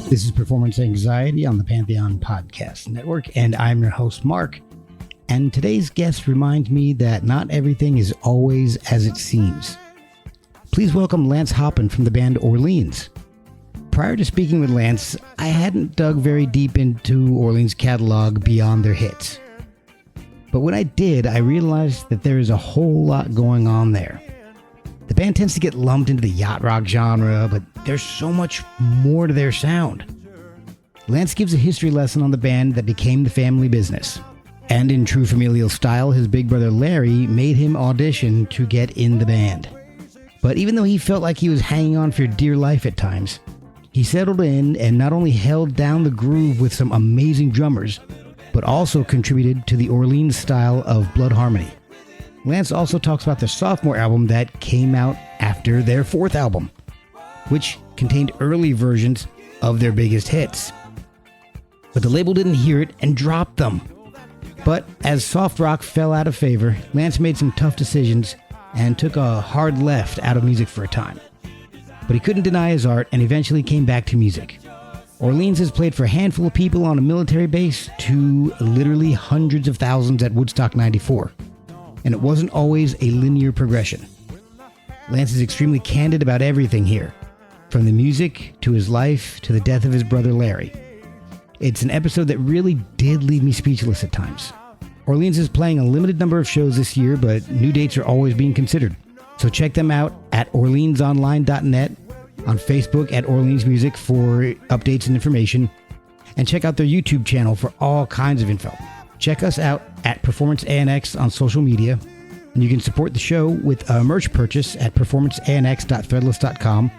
This is Performance Anxiety on the Pantheon Podcast Network, and I'm your host, Mark. And today's guest reminds me that not everything is always as it seems. Please welcome Lance Hoppen from the band Orleans. Prior to speaking with Lance, I hadn't dug very deep into Orleans' catalog beyond their hits. But when I did, I realized that there is a whole lot going on there. The band tends to get lumped into the yacht rock genre, but there's so much more to their sound. Lance gives a history lesson on the band that became the family business. And in true familial style, his big brother Larry made him audition to get in the band. But even though he felt like he was hanging on for dear life at times, he settled in and not only held down the groove with some amazing drummers, but also contributed to the Orleans style of blood harmony. Lance also talks about their sophomore album that came out after their fourth album, which contained early versions of their biggest hits. But the label didn't hear it and dropped them. But as soft rock fell out of favor, Lance made some tough decisions and took a hard left out of music for a time. But he couldn't deny his art and eventually came back to music. Orleans has played for a handful of people on a military base to literally hundreds of thousands at Woodstock 94. And it wasn't always a linear progression. Lance is extremely candid about everything here, from the music to his life to the death of his brother Larry. It's an episode that really did leave me speechless at times. Orleans is playing a limited number of shows this year, but new dates are always being considered. So check them out at orleansonline.net, on Facebook at Orleans Music for updates and information, and check out their YouTube channel for all kinds of info. Check us out at Performance ANX on social media, and you can support the show with a merch purchase at performanceanx.threadless.com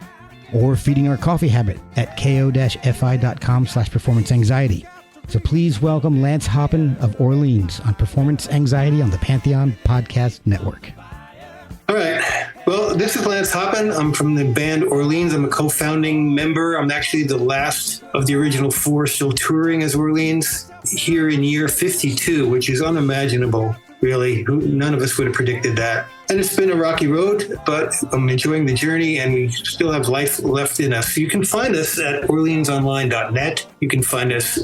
or feeding our coffee habit at ko-fi.com/performanceanxiety. So please welcome Lance Hoppen of Orleans on Performance Anxiety on the Pantheon Podcast Network. All right. Well, this is Lance Hoppen. I'm from the band Orleans. I'm a co-founding member. I'm actually the last of the original four still touring as Orleans here in year 52, which is unimaginable, really. None of us would have predicted that. And it's been a rocky road, but I'm enjoying the journey, and we still have life left in us. So you can find us at orleansonline.net. You can find us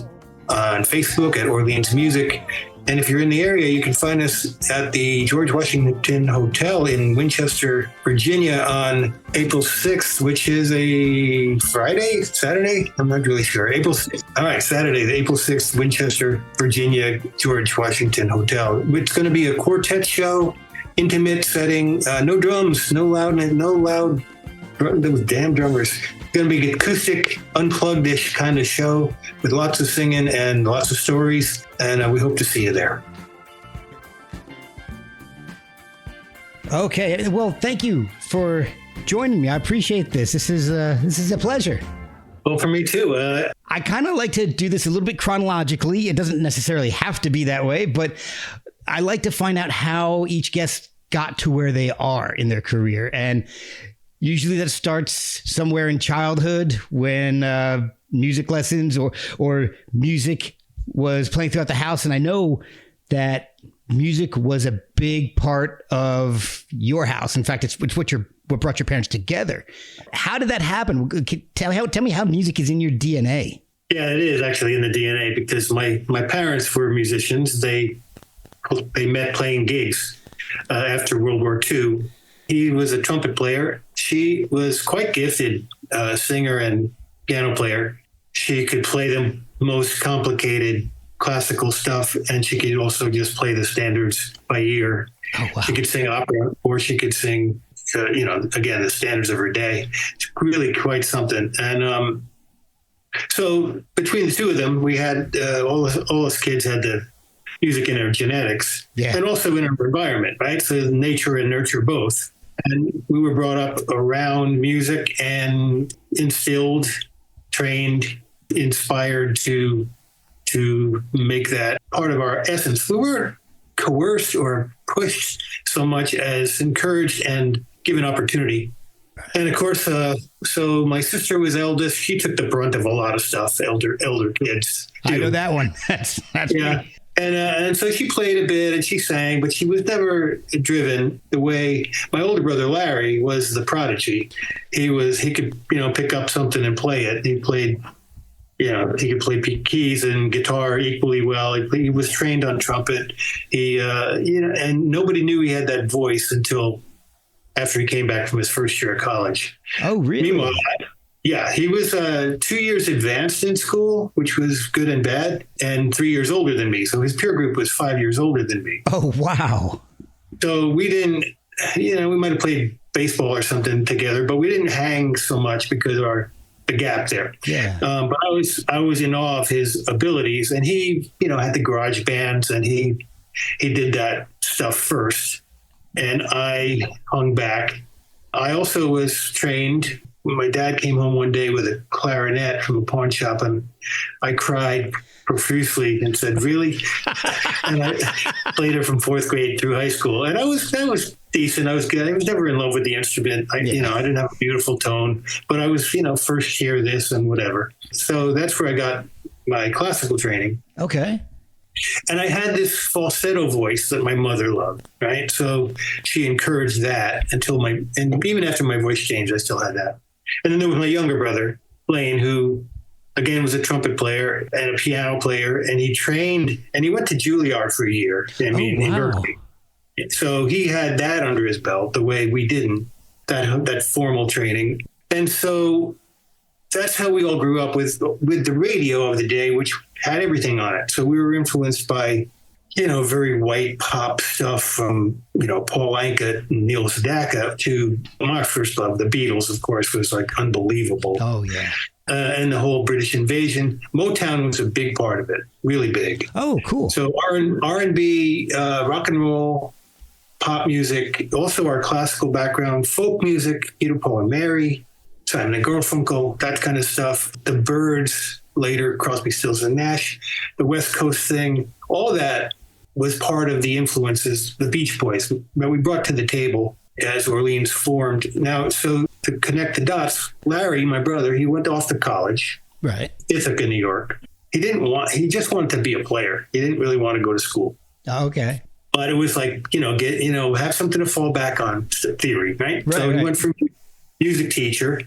on Facebook at Orleans Music. And if you're in the area, you can find us at the George Washington Hotel in Winchester, Virginia on April 6th, which is a Saturday? I'm not really sure. April 6th. All right, Saturday, the April 6th, Winchester, Virginia, George Washington Hotel. It's going to be a quartet show, intimate setting, no drums, no loud, those damn drummers. It's going to be an acoustic, unplugged-ish kind of show with lots of singing and lots of stories. And we hope to see you there. Okay, well, thank you for joining me. I appreciate this. This is a pleasure. Well, for me too. I kind of like to do this a little bit chronologically. It doesn't necessarily have to be that way, but I like to find out how each guest got to where they are in their career. And usually that starts somewhere in childhood when music lessons or music was playing throughout the house. And I know that music was a big part of your house. In fact, it's what brought your parents together. How did that happen? Tell me how music is in your DNA. Yeah, it is actually in the DNA because my parents were musicians. They met playing gigs after World War II. He was a trumpet player. She was quite gifted singer and piano player. She could play the most complicated classical stuff, and she could also just play the standards by ear. Oh, wow. She could sing opera, or she could sing, again, the standards of her day. It's really quite something. And so between the two of them, we had all us kids had the music in our genetics, and also in our environment, right? So nature and nurture both. And we were brought up around music and instilled, trained, inspired to make that part of our essence. We weren't coerced or pushed so much as encouraged and given opportunity. And of course, so my sister was eldest. She took the brunt of a lot of stuff. Elder kids do. I know that one. That's yeah. Great. And so she played a bit and she sang, but she was never driven the way my older brother Larry was. The prodigy. He could pick up something and play it. He played he could play keys and guitar equally well. He was trained on trumpet. And nobody knew he had that voice until after he came back from his first year of college. Oh, really? Meanwhile, yeah, he was 2 years advanced in school, which was good and bad, and 3 years older than me. So his peer group was 5 years older than me. Oh, wow. So we didn't, we might have played baseball or something together, but we didn't hang so much because of the gap there. Yeah. But I was in awe of his abilities, and he, had the garage bands, and he did that stuff first, and I hung back. I also was trained. My dad came home one day with a clarinet from a pawn shop, and I cried profusely and said, "Really?" And I played it from fourth grade through high school, and that was decent. I was good. I was never in love with the instrument. I didn't have a beautiful tone, but I was, first year this and whatever. So that's where I got my classical training. Okay. And I had this falsetto voice that my mother loved, right? So she encouraged that and even after my voice changed, I still had that. And then there was my younger brother, Blaine, who again was a trumpet player and a piano player, and he trained and he went to Juilliard for a year. In Berkeley. So he had that under his belt the way we didn't, that formal training. And so that's how we all grew up with the radio of the day, which had everything on it. So we were influenced by, very white pop stuff from, Paul Anka and Neil Sedaka to my first love, the Beatles, of course, was like unbelievable. Oh, yeah. And the whole British invasion. Motown was a big part of it, really big. Oh, cool. So R&B, rock and roll, pop music, also our classical background, folk music, Paul and Mary, Simon and Garfunkel, that kind of stuff. The Byrds, later Crosby, Stills and Nash, the West Coast thing, all that was part of the influences, the Beach Boys, that we brought to the table as Orleans formed. Now, so to connect the dots, Larry, my brother, he went off to college, right? Ithaca, New York. He just wanted to be a player. He didn't really want to go to school. Oh, okay. But it was like, have something to fall back on theory, right? So he went for music teacher,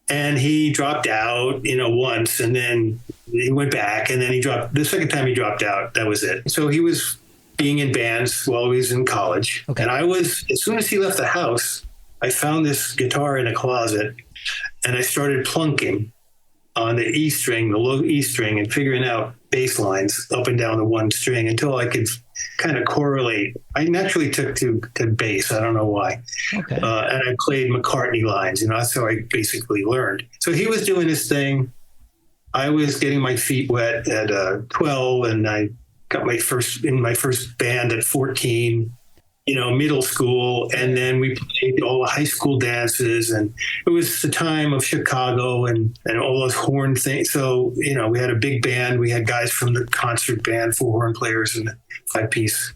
and he dropped out, once, and then he went back, and then the second time he dropped out, that was it. So he was being in bands while he was in college. Okay. And as soon as he left the house, I found this guitar in a closet, and I started plunking on the E string, the low E string, and figuring out bass lines up and down the one string until I could kind of correlate. I naturally took to bass. I don't know why. Okay. And I played McCartney lines. That's how I basically learned. So he was doing his thing. I was getting my feet wet at 12, and I got my first band at 14. Middle school, and then we played all the high school dances, and it was the time of Chicago and all those horn things. So, we had a big band. We had guys from the concert band, 4 horn players and a 5-piece,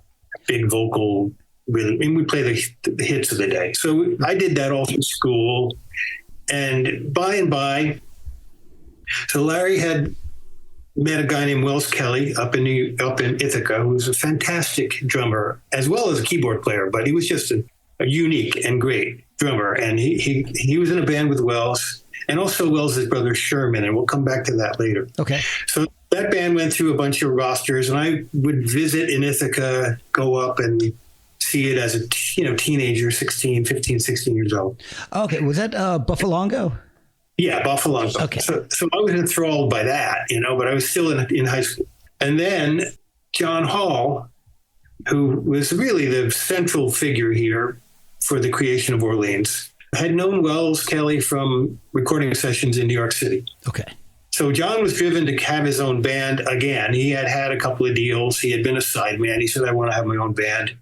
big vocal. We play the hits of the day. So I did that all through school, and by, so Larry had met a guy named Wells Kelly up in Ithaca, who was a fantastic drummer as well as a keyboard player, but he was just a unique and great drummer. And he was in a band with Wells, and also Wells' brother Sherman, and we'll come back to that later. Okay. So that band went through a bunch of rosters, and I would visit in Ithaca, go up and see it as a teenager, 15, 16 years old. Okay. Was that Buffalongo? Yeah, Buffalo. Okay. So I was enthralled by that, but I was still in high school. And then John Hall, who was really the central figure here for the creation of Orleans, had known Wells Kelly from recording sessions in New York City. Okay. So John was driven to have his own band again. He had a couple of deals. He had been a sideman. He said, "I want to have my own band."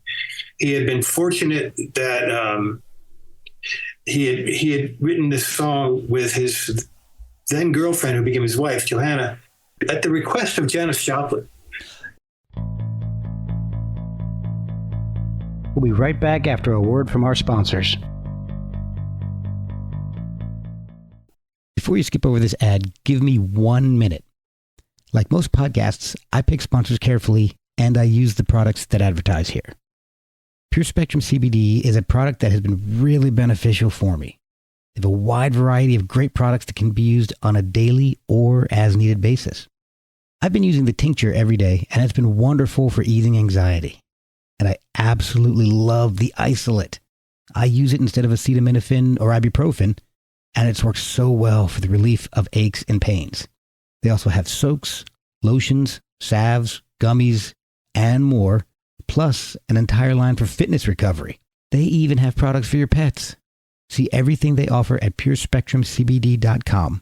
He had been fortunate that he had written this song with his then girlfriend, who became his wife, Johanna, at the request of Janis Joplin. We'll be right back after a word from our sponsors. Before you skip over this ad, give me 1 minute. Like most podcasts, I pick sponsors carefully, and I use the products that advertise here. Pure Spectrum CBD is a product that has been really beneficial for me. They have a wide variety of great products that can be used on a daily or as needed basis. I've been using the tincture every day, and it's been wonderful for easing anxiety. And I absolutely love the isolate. I use it instead of acetaminophen or ibuprofen, and it's worked so well for the relief of aches and pains. They also have soaks, lotions, salves, gummies, and more, plus an entire line for fitness recovery. They even have products for your pets. See everything they offer at purespectrumcbd.com.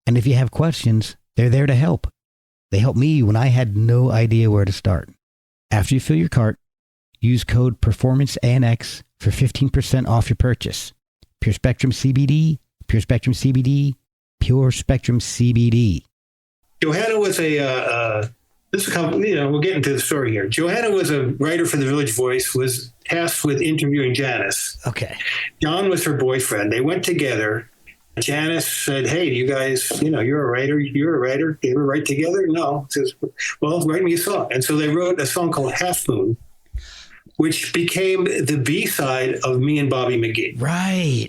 And if you have questions, they're there to help. They helped me when I had no idea where to start. After you fill your cart, use code PERFORMANCEANX for 15% off your purchase. Pure Spectrum CBD, Pure Spectrum CBD, Pure Spectrum CBD. Johanna was this is how, we're getting to the story here. Johanna was a writer for the Village Voice, was tasked with interviewing Janice. Okay. John was her boyfriend. They went together. Janice said, hey, you guys, you're a writer. You're a writer. You ever write together? No. She says, well, write me a song. And so they wrote a song called Half Moon, which became the B-side of Me and Bobby McGee. Right.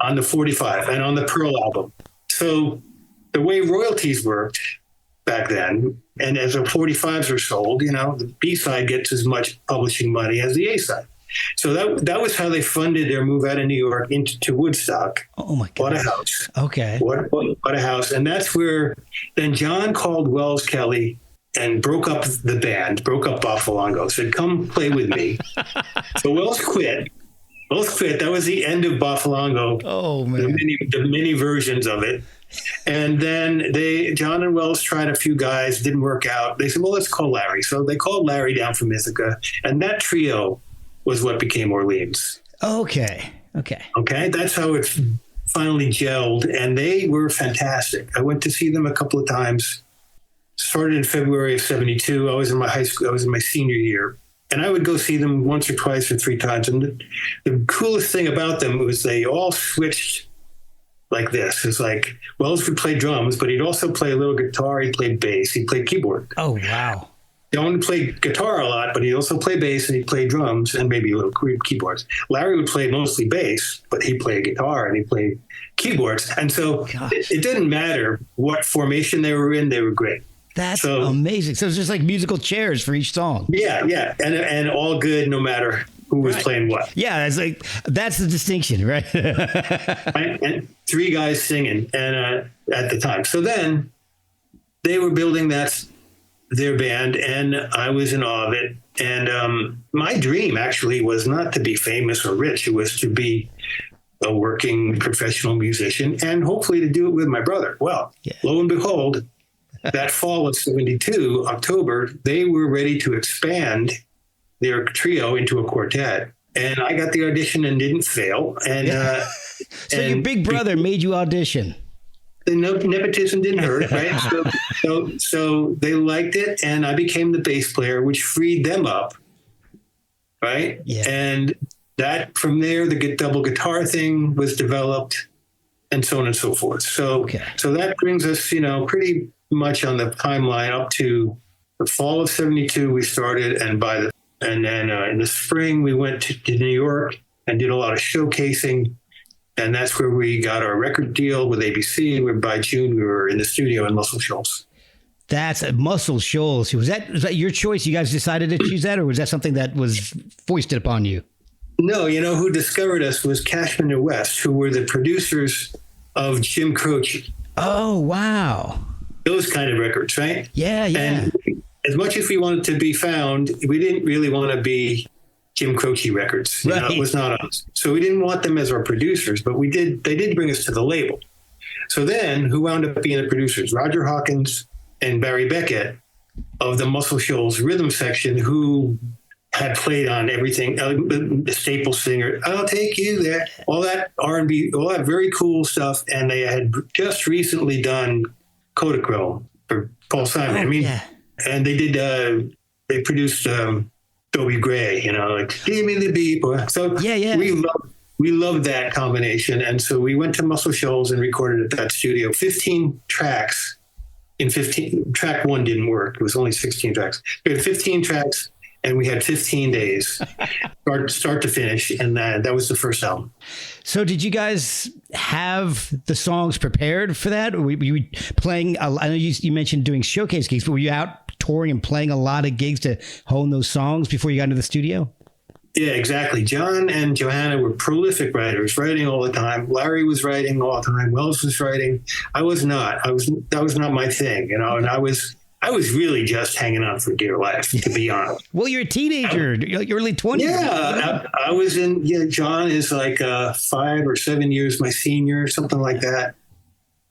On the 45 and on the Pearl album. So the way royalties worked back then, and as the 45s are sold, the B-side gets as much publishing money as the A-side. So that was how they funded their move out of New York to Woodstock. Oh my God! Bought a house. Okay. Bought a house, and that's where then John called Wells Kelly and broke up the band, broke up Boffalongo. Said, "Come play with me." So Wells quit. That was the end of Boffalongo. Oh man! The mini versions of it. And then John and Wells tried a few guys, didn't work out. They said, well, let's call Larry. So they called Larry down from Ithaca, and that trio was what became Orleans. Okay. That's how it finally gelled, and they were fantastic. I went to see them a couple of times. Started in February of 72. I was in my high school. I was in my senior year, and I would go see them once or twice or three times. And the coolest thing about them was they all switched like this. It's like Wells would play drums, but he'd also play a little guitar. He played bass. He played keyboard. Oh, wow. John played guitar a lot, but he'd also play bass, and he'd play drums and maybe a little keyboards. Larry would play mostly bass, but he played guitar and he played keyboards. And so it didn't matter what formation they were in, they were great. That's amazing. So it's just like musical chairs for each song. Yeah. And all good no matter who was playing what. Yeah, it's like that's the distinction, right? And three guys singing and at the time. So then they were building their band, and I was in awe of it. And my dream actually was not to be famous or rich. It was to be a working professional musician and hopefully to do it with my brother. Well, Lo and behold, that fall of 72, October, they were ready to expand their trio into a quartet. And I got the audition and didn't fail. And so your big brother made you audition. The nepotism didn't hurt, right? So they liked it, and I became the bass player, which freed them up, right? Yeah. And that from there, the double guitar thing was developed, and so on and so forth. So that brings us, pretty much on the timeline up to the fall of 72. We started, and then in the spring we went to New York and did a lot of showcasing. And that's where we got our record deal with ABC. Where by June we were in the studio in Muscle Shoals. That's Muscle Shoals. Was that your choice? You guys decided to choose that, or was that something that was foisted upon you? No, who discovered us was Cashman and West, who were the producers of Jim Croce. Oh, wow. Those kind of records, right? Yeah. And as much as we wanted to be found, we didn't really want to be Jim Croce records. Right. It was not us. So we didn't want them as our producers, but they did bring us to the label. So then who wound up being the producers? Roger Hawkins and Barry Beckett of the Muscle Shoals rhythm section, who had played on everything, the Staple Singer, I'll Take You There, all that R&B, all that very cool stuff. And they had just recently done Kodachrome for Paul Simon. And they did, they produced Dobie Gray, like, give me the beat. So we loved that combination. And so we went to Muscle Shoals and recorded at that studio 15 tracks. Track one didn't work. It was only 16 tracks. We had 15 tracks and we had 15 days, start to finish, and that was the first album. So did you guys have the songs prepared for that? Were you playing, I know you mentioned doing showcase gigs, but were you out touring and playing a lot of gigs to hone those songs before you got into the studio? Yeah, exactly. John and Johanna were prolific writers, writing all the time. Larry was writing all the time. Wells was writing. I was not. That was not my thing, you know. And I was really just hanging on for dear life, to be honest. Well, you're a teenager, you're early 20s. Yeah, I was in. Yeah, John is like 5 or 7 years my senior, something like that.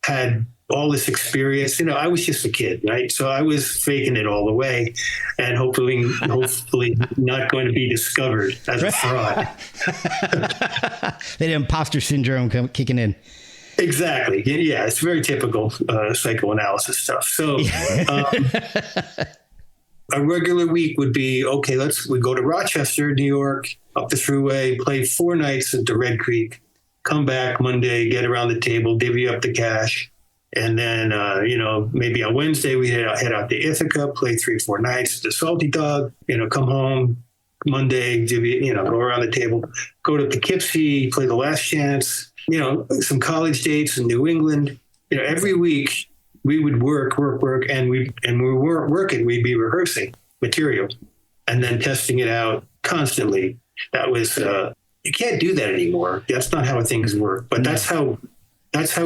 Had all this experience, you know. I was just a kid, right? So I was faking it all the way, and hopefully not going to be discovered as a fraud. That imposter syndrome kicking in. Exactly. Yeah, it's very typical psychoanalysis stuff. So a regular week would be, okay, we go to Rochester, New York, up the thruway, play 4 nights at the Red Creek, come back Monday, get around the table, divvy up the cash. And then, maybe on Wednesday we head out to Ithaca, play 3 or 4 nights at the Salty Dog, come home Monday, go around the table, go to Poughkeepsie, play the Last Chance, some college dates in New England. Every week we would work, and when we weren't working, we'd be rehearsing material and then testing it out constantly. That was, you can't do that anymore. That's not how things work, but that's how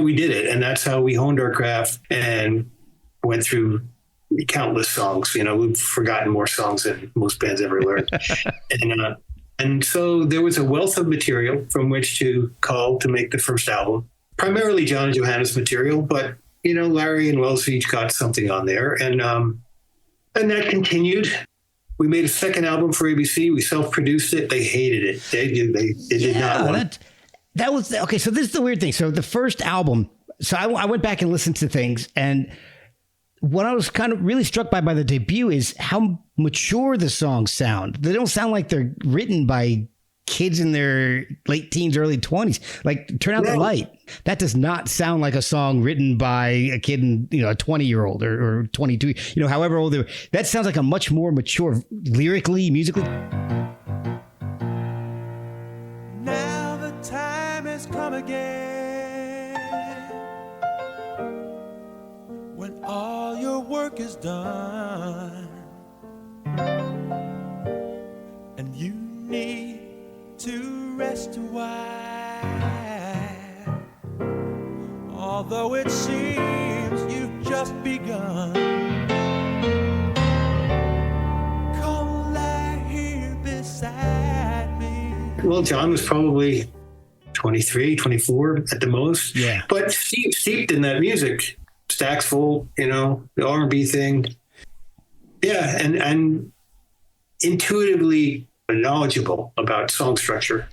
we did it. And that's how we honed our craft and went through countless songs. We've forgotten more songs than most bands ever learned. And so there was a wealth of material from which to call to make the first album, primarily John and Johanna's material, but, Larry and Wells each got something on there. And that continued. We made a second album for ABC. We self-produced it. They hated it. They did not want it. That was, okay, so this is the weird thing. So the first album, so I went back and listened to things, and what I was kind of really struck by the debut is how mature the songs sound. They don't sound like they're written by kids in their late teens, early 20s. Like, Turn Out the Light. That does not sound like a song written by a kid, a 20-year-old or 22, however old they were. That sounds like a much more mature, lyrically, musically. Now the time has come again when all your work is done and you need to rest a while, although it seems you've just begun. Come lie here beside me. Well, John was probably 23, 24 at the most. Yeah. But steeped in that music. Stacks full, the R&B thing. Yeah, and intuitively knowledgeable about song structure.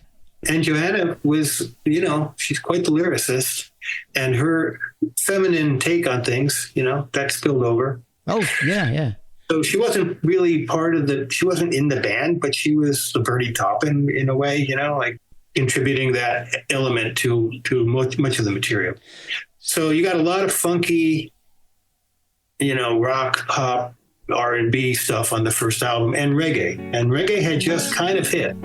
And Johanna was, she's quite the lyricist. And her feminine take on things, that spilled over. Oh, yeah. So she wasn't really she wasn't in the band, but she was the Bernie Taupin in a way, like contributing that element to much of the material. So you got a lot of funky, rock, pop, R&B stuff on the first album, and reggae. And reggae had just kind of hit.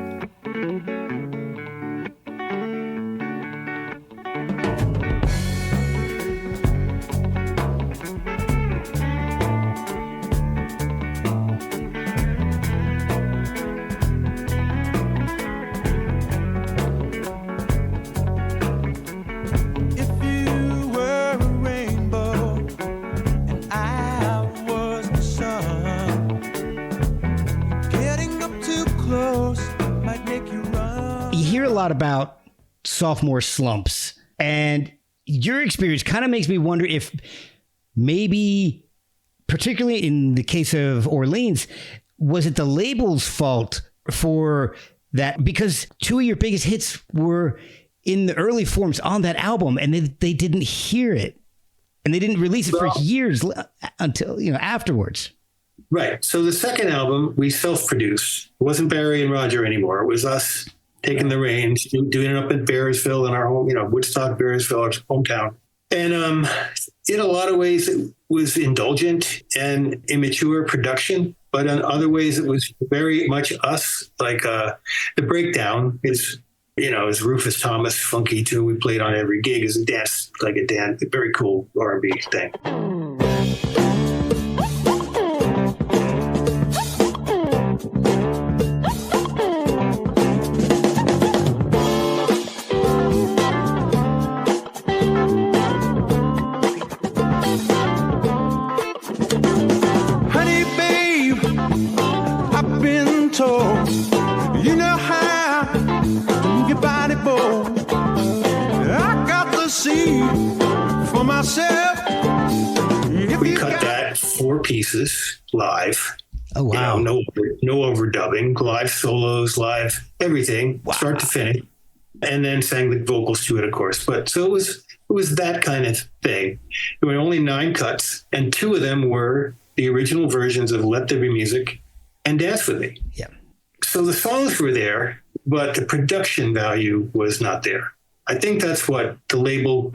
About sophomore slumps, and your experience kind of makes me wonder if maybe, particularly in the case of Orleans, was it the label's fault for that? Because 2 of your biggest hits were in the early forms on that album, and they didn't hear it, and they didn't release it for years until afterwards. Right. So the second album we self-produced. It wasn't Barry and Roger anymore. It was us taking the reins, doing it up in Bearsville in our home, Woodstock, Bearsville, our hometown. And in a lot of ways, it was indulgent and immature production. but in other ways it was very much us. Like the breakdown is, is Rufus Thomas funky tune we played on every gig is a very cool R&B thing. You know how your body bold. I got the seed for myself. We cut that 4 pieces live. Oh wow! No overdubbing, live solos, live everything, start to finish, and then sang the vocals to it, of course. But so it was that kind of thing. There were only 9 cuts, and 2 of them were the original versions of "Let There Be Music" and "Dance with Me." Yeah. So the songs were there, but the production value was not there. I think that's why the label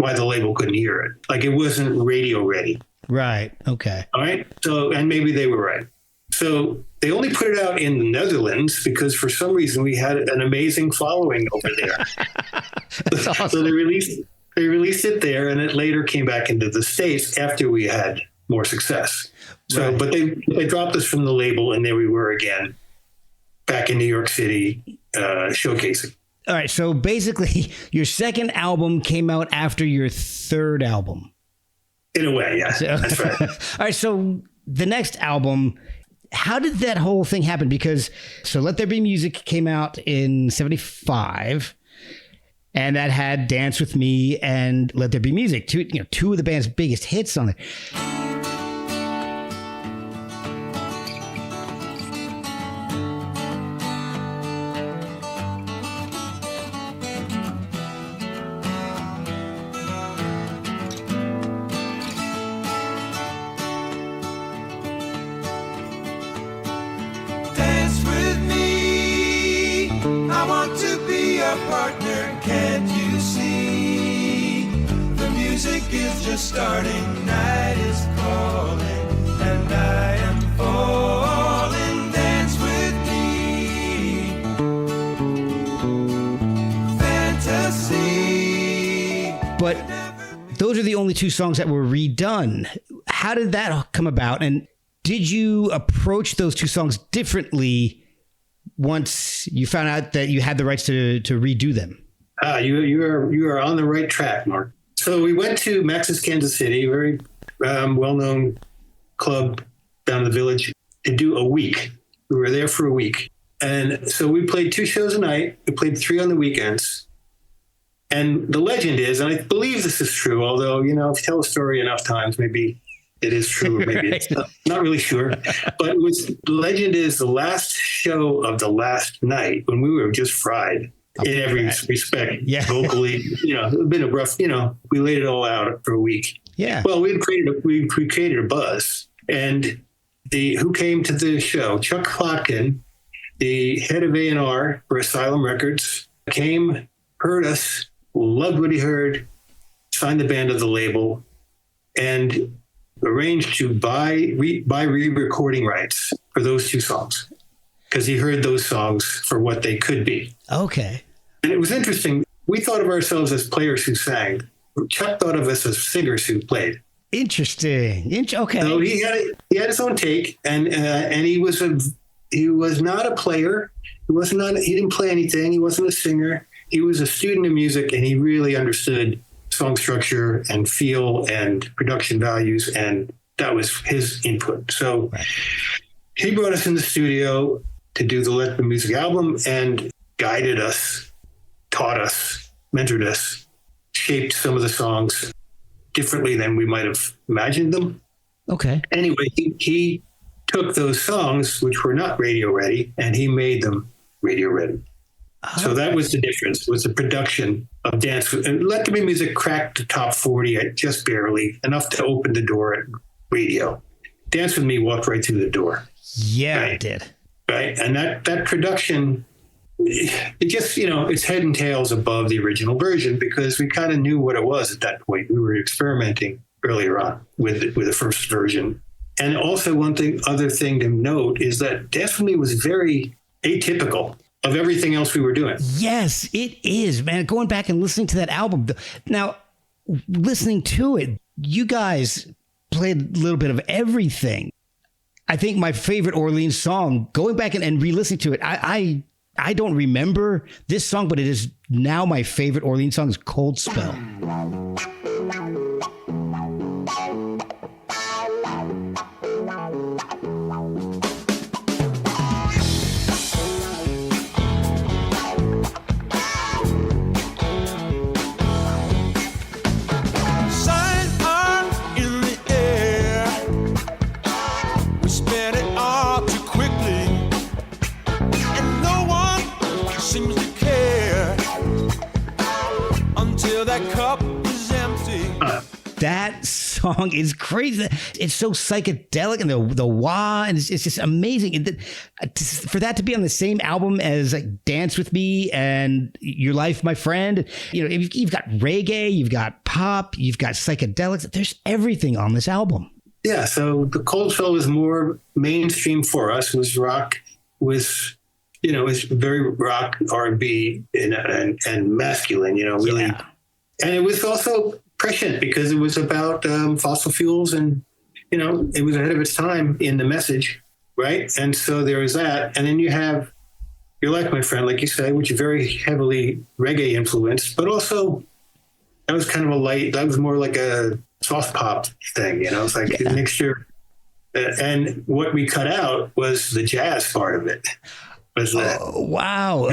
couldn't hear it. Like it wasn't radio ready. Right. Okay. All right. So, and maybe they were right. So they only put it out in the Netherlands because for some reason we had an amazing following over there. That's awesome. So they released it there, and it later came back into the States after we had more success. So, right. But they dropped us from the label, and there we were again, back in New York City, showcasing. All right. So basically, your second album came out after your third album. In a way, yeah. That's right. All right. So the next album, how did that whole thing happen? Because Let There Be Music came out in 75, and that had Dance With Me and Let There Be Music, two of the band's biggest hits on it. Partner, can't you see? The music is just starting, night is calling, and I am falling. Dance with me, fantasy. But those are the only 2 songs that were redone. How did that come about? And did you approach those 2 songs differently once you found out that you had the rights to redo them? You are on the right track, Mark. So we went to Max's Kansas City, a very well-known club down in the village, to do a week. We were there for a week. And so we played 2 shows a night. We played 3 on the weekends. And the legend is, and I believe this is true, although, if you tell a story enough times, maybe it is true, or maybe it's not really sure. But the legend is the last show of the last night when we were just fried in every respect. Yeah. Vocally, it's been a rough, we laid it all out for a week. Yeah. Well, we created a buzz. And who came to the show? Chuck Plotkin, the head of A&R for Asylum Records, came, heard us, loved what he heard, signed the band to the label, and arranged to buy re-recording rights for those 2 songs because he heard those songs for what they could be. Okay. And it was interesting. We thought of ourselves as players who sang. Chuck thought of us as singers who played. Interesting. Okay. So he had his own take, and he was not a player. He didn't play anything. He wasn't a singer. He was a student of music, and he really understood song structure and feel and production values, and that was his input. So he brought us in the studio to do the Let the Music album and guided us, taught us, mentored us, shaped some of the songs differently than we might have imagined them. Okay. Anyway, he took those songs, which were not radio ready, and he made them radio ready. So that was the difference, was the production of Dance With, and Let There Be Music cracked the top 40 at just barely, enough to open the door at radio. Dance With Me walked right through the door. Yeah, right? It did. Right. And that production, it just, it's head and tails above the original version because we kind of knew what it was at that point. We were experimenting earlier on with the first version And also other thing to note is that Dance With Me was very atypical of everything else we were doing. Yes, it is, man. Going back and listening to that album. Now, listening to it, you guys played a little bit of everything. I think my favorite Orleans song, going back and re-listening to it, I don't remember this song, but it is now my favorite Orleans song is Cold Spell. That song is crazy. It's so psychedelic, and the wah, and it's just amazing. For that to be on the same album as like Dance With Me and Your Life, My Friend, you've got reggae, you've got pop, you've got psychedelics. There's everything on this album. Yeah. So the Cold Spell was more mainstream for us. Was rock, was very rock, R&B, and masculine. Really, yeah. And it was also prescient because it was about fossil fuels, and it was ahead of its time in the message, right? And so there was that, and then you have Your Life, My Friend, like you say, which is very heavily reggae influenced, but also that was kind of that was more like a soft pop thing, it's like a mixture. And what we cut out was the jazz part of it. Oh, wow!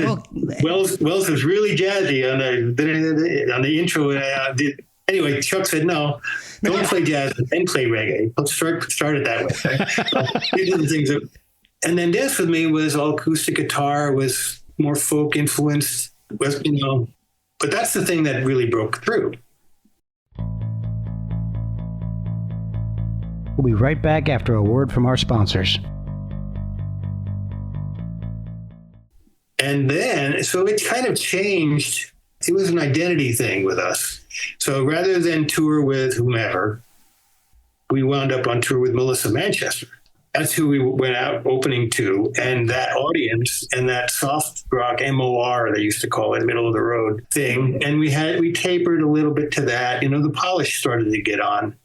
Wells was really jazzy on the intro. Anyway, Chuck said, no, don't play jazz and play reggae. Let's start it that way. These are the things and then Dance With Me was all acoustic guitar, was more folk influenced, but that's the thing that really broke through. We'll be right back after a word from our sponsors. And then, so it kind of changed. It was an identity thing with us. So rather than tour with whomever, we wound up on tour with Melissa Manchester. That's who we went out opening to. And that audience and that soft rock MOR, they used to call it, middle of the road thing. And we tapered a little bit to that. The polish started to get on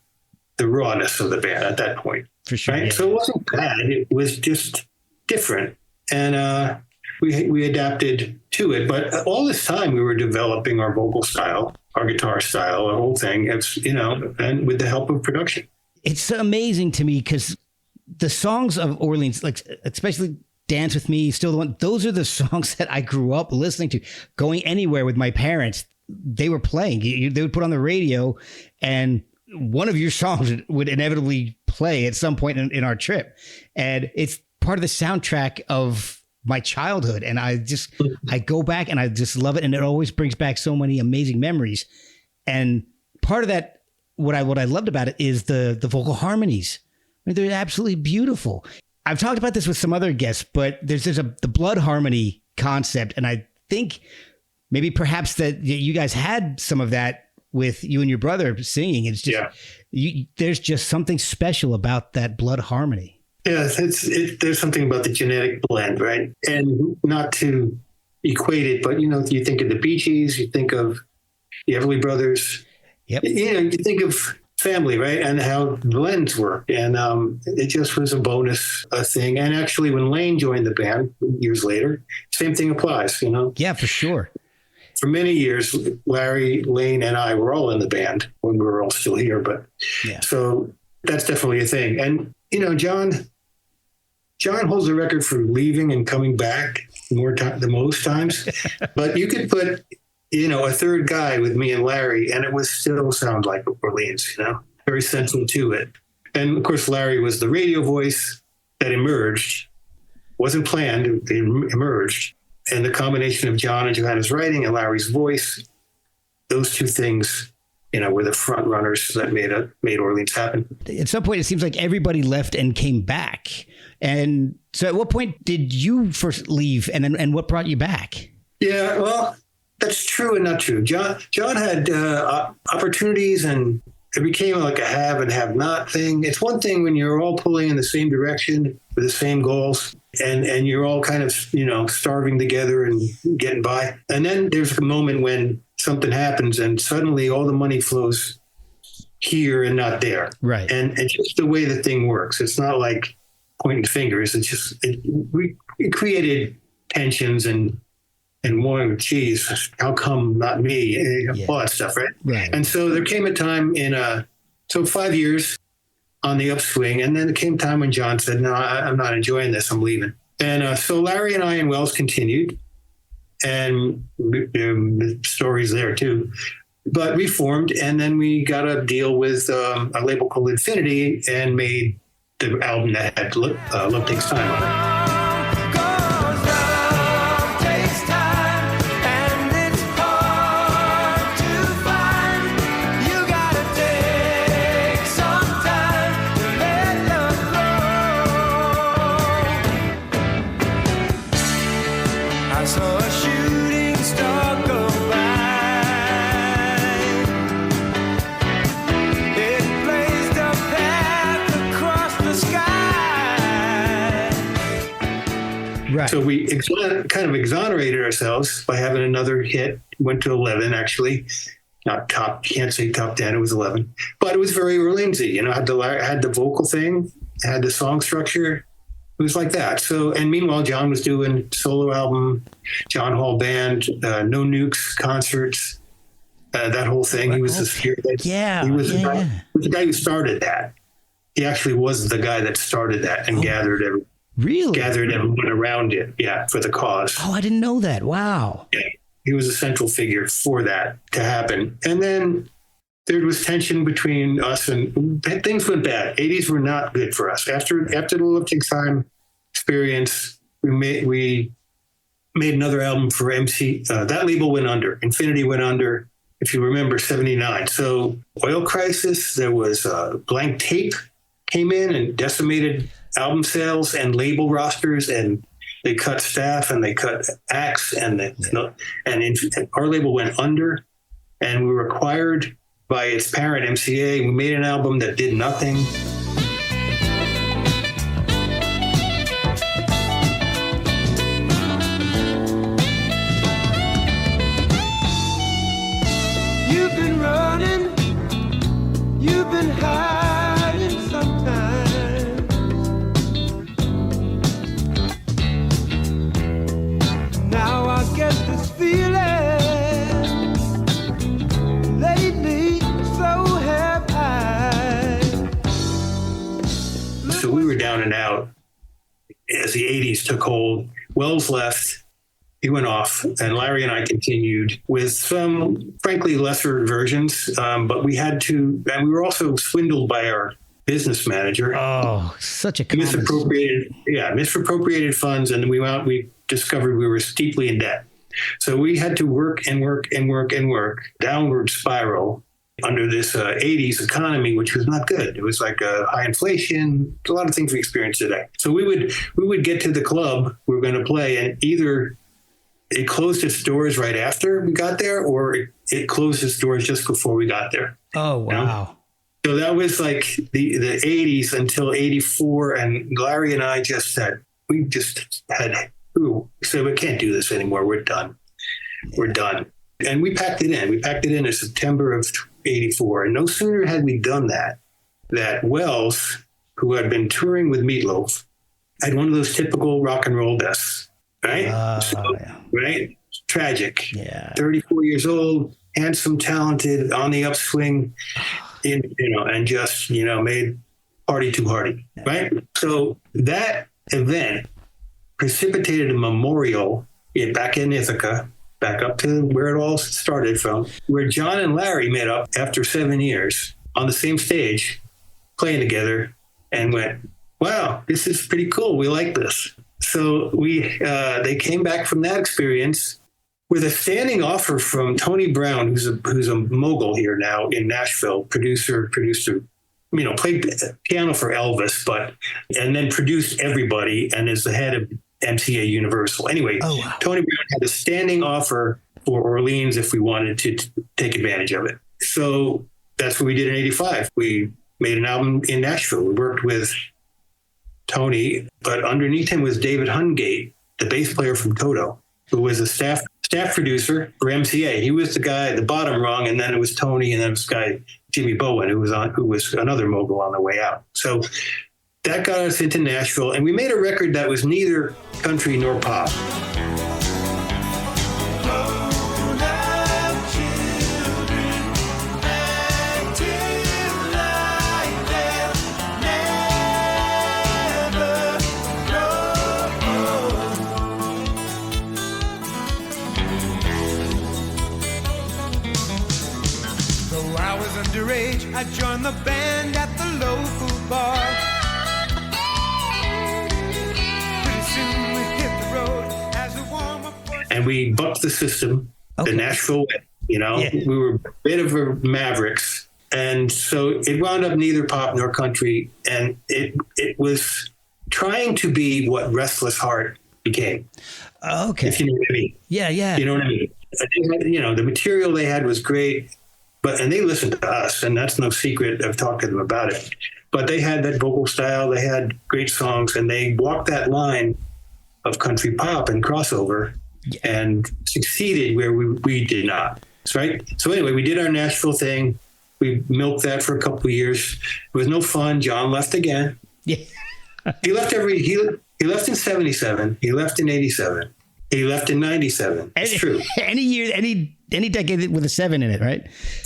the rawness of the band at that point. For sure. Right? Yeah. So it wasn't bad. It was just different. And we adapted to it. But all this time we were developing our vocal style, our guitar style, our whole thing, and with the help of production. It's amazing to me because the songs of Orleans, like especially Dance With Me, Still the One, those are the songs that I grew up listening to. Going anywhere with my parents, they were playing. They would put on the radio, and one of your songs would inevitably play at some point in our trip. And it's part of the soundtrack of my childhood. And I go back and I just love it. And it always brings back so many amazing memories. And part of that, what I loved about it is the vocal harmonies. I mean, they're absolutely beautiful. I've talked about this with some other guests, but there's the blood harmony concept. And I think maybe perhaps that you guys had some of that with you and your brother singing. It's just, there's just something special about that blood harmony. Yeah, there's something about the genetic blend, right? And not to equate it, but you think of the Bee Gees, you think of the Everly Brothers, you think of family, right? And how blends work. And it just was a bonus thing. And actually, when Lane joined the band years later, same thing applies, Yeah, for sure. For many years, Larry, Lane, and I were all in the band when we were all still here. But so that's definitely a thing. And John holds the record for leaving and coming back the most times, but you could put, a third guy with me and Larry, and it would still sound like Orleans, very central to it. And of course, Larry was the radio voice that emerged, wasn't planned, it emerged. And the combination of John and Johanna's writing and Larry's voice, those two things, were the front runners that made Orleans happen. At some point, it seems like everybody left and came back. And so at what point did you first leave, and what brought you back? Yeah, well, that's true and not true. John had opportunities and it became like a have and have not thing. It's one thing when you're all pulling in the same direction with the same goals and you're all kind of, starving together and getting by. And then there's a moment when something happens and suddenly all the money flows here and not there. Right. And just the way the thing works. It's not like pointing fingers. It's just, it created tensions and more, geez, how come not me? All that stuff, right? Right. And so there came a time so 5 years on the upswing, and then there came a time when John said, no, I'm not enjoying this, I'm leaving. And so Larry and I and Wells continued, and the story's there too. But we formed, and then we got a deal with a label called Infinity and made the album that had Love Takes Time on it. Right. So we kind of exonerated ourselves by having another hit. Went to 11, actually. Not top, can't say top 10, it was 11. But it was very Orleansy. I had the vocal thing, had the song structure. It was like that. So, and meanwhile, John was doing solo album, John Hall Band, No Nukes concerts, that whole thing. He was the spearhead. Yeah. He was the guy who started that. He actually was the guy that started that and gathered everyone around it. Yeah, for the cause. Oh, I didn't know that. Wow. Yeah, he was a central figure for that to happen. And then there was tension between us, and things went bad. 80s were not good for us. After the Love Takes Time experience, we made another album for MC. That label went under. Infinity went under, if you remember, 79. So oil crisis, there was Blank Tape came in and decimated album sales and label rosters, and they cut staff and they cut acts, and our label went under, and we were acquired by its parent MCA. We made an album that did nothing. You've been running, you've been hiding sometimes. Now I get this feeling. Lately, so have I. So we were down and out as the 80s took hold. Wells left. He went off, and Larry and I continued with some, frankly, lesser versions. But we had to, and we were also swindled by our business manager. Oh, such a misappropriated funds, and we discovered we were steeply in debt. So we had to work, downward spiral under this 80s economy, which was not good. It was like high inflation, a lot of things we experience today. So we would get to the club we were going to play, and either it closed its doors right after we got there, or it closed its doors just before we got there. Oh, wow. So that was like the 80s until 84. And Larry and I just said, we can't do this anymore. We're done. We're done. And we packed it in. We packed it in September of 84. And no sooner had we done that Wells, who had been touring with Meatloaf, had one of those typical rock and roll deaths. Right? Right? Tragic. Yeah. 34 years old, handsome, talented, on the upswing, and just, made party too hardy. Right? So that event precipitated a memorial back in Ithaca, back up to where it all started from, where John and Larry met up after 7 years on the same stage, playing together, and went, wow, this is pretty cool. We like this. So they came back from that experience with a standing offer from Tony Brown, who's a mogul here now in Nashville, producer, played piano for Elvis, and then produced everybody and is the head of MCA Universal. Anyway, Tony Brown had a standing offer for Orleans if we wanted to take advantage of it. So that's what we did in 85. We made an album in Nashville. We worked with Tony, but underneath him was David Hungate, the bass player from Toto, who was a staff producer for MCA. He was the guy at the bottom rung, and then it was Tony, and then this guy, Jimmy Bowen, who was another mogul on the way out. So that got us into Nashville, and we made a record that was neither country nor pop. Underage, I joined the band at the local bar. Pretty soon we hit the road as a warm-up. And we bucked the system, the Nashville way, you know. Yeah. We were a bit of a Mavericks. And so it wound up neither pop nor country. And it was trying to be what Restless Heart became. Okay. If you know what I mean. Yeah, yeah. You know what I mean? You know, the material they had was great. And they listened to us, and that's no secret. I've talked to them about it. But they had that vocal style. They had great songs, and they walked that line of country pop and crossover and succeeded where we did not. Right? So anyway, we did our Nashville thing. We milked that for a couple of years. It was no fun. John left again. Yeah. He left he left in 77. He left in 87. He left in 97. It's true. Any year, any decade with a 7 in it, right?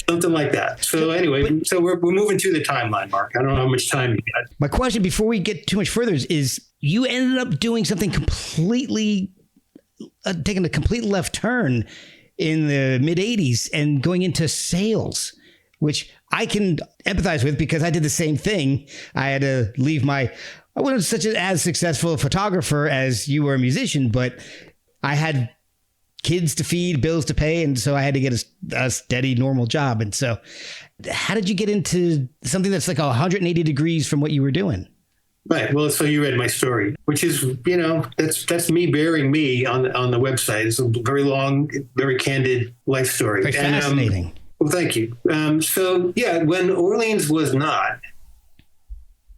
Something like that. So anyway, so we're moving through the timeline, Mark. I don't know how much time you got. My question before we get too much further is you ended up doing something completely, taking a complete left turn in the mid 80s and going into sales, which I can empathize with because I did the same thing. I had to leave I wasn't such as successful a photographer as you were a musician, but I had kids to feed, bills to pay, and so I had to get a steady, normal job. And so how did you get into something that's like 180 degrees from what you were doing? Right. Well, so you read my story, which is, you know, that's me bearing me on the website. It's a very long, very candid life story. Very fascinating. Well, thank you. So, yeah, when Orleans was not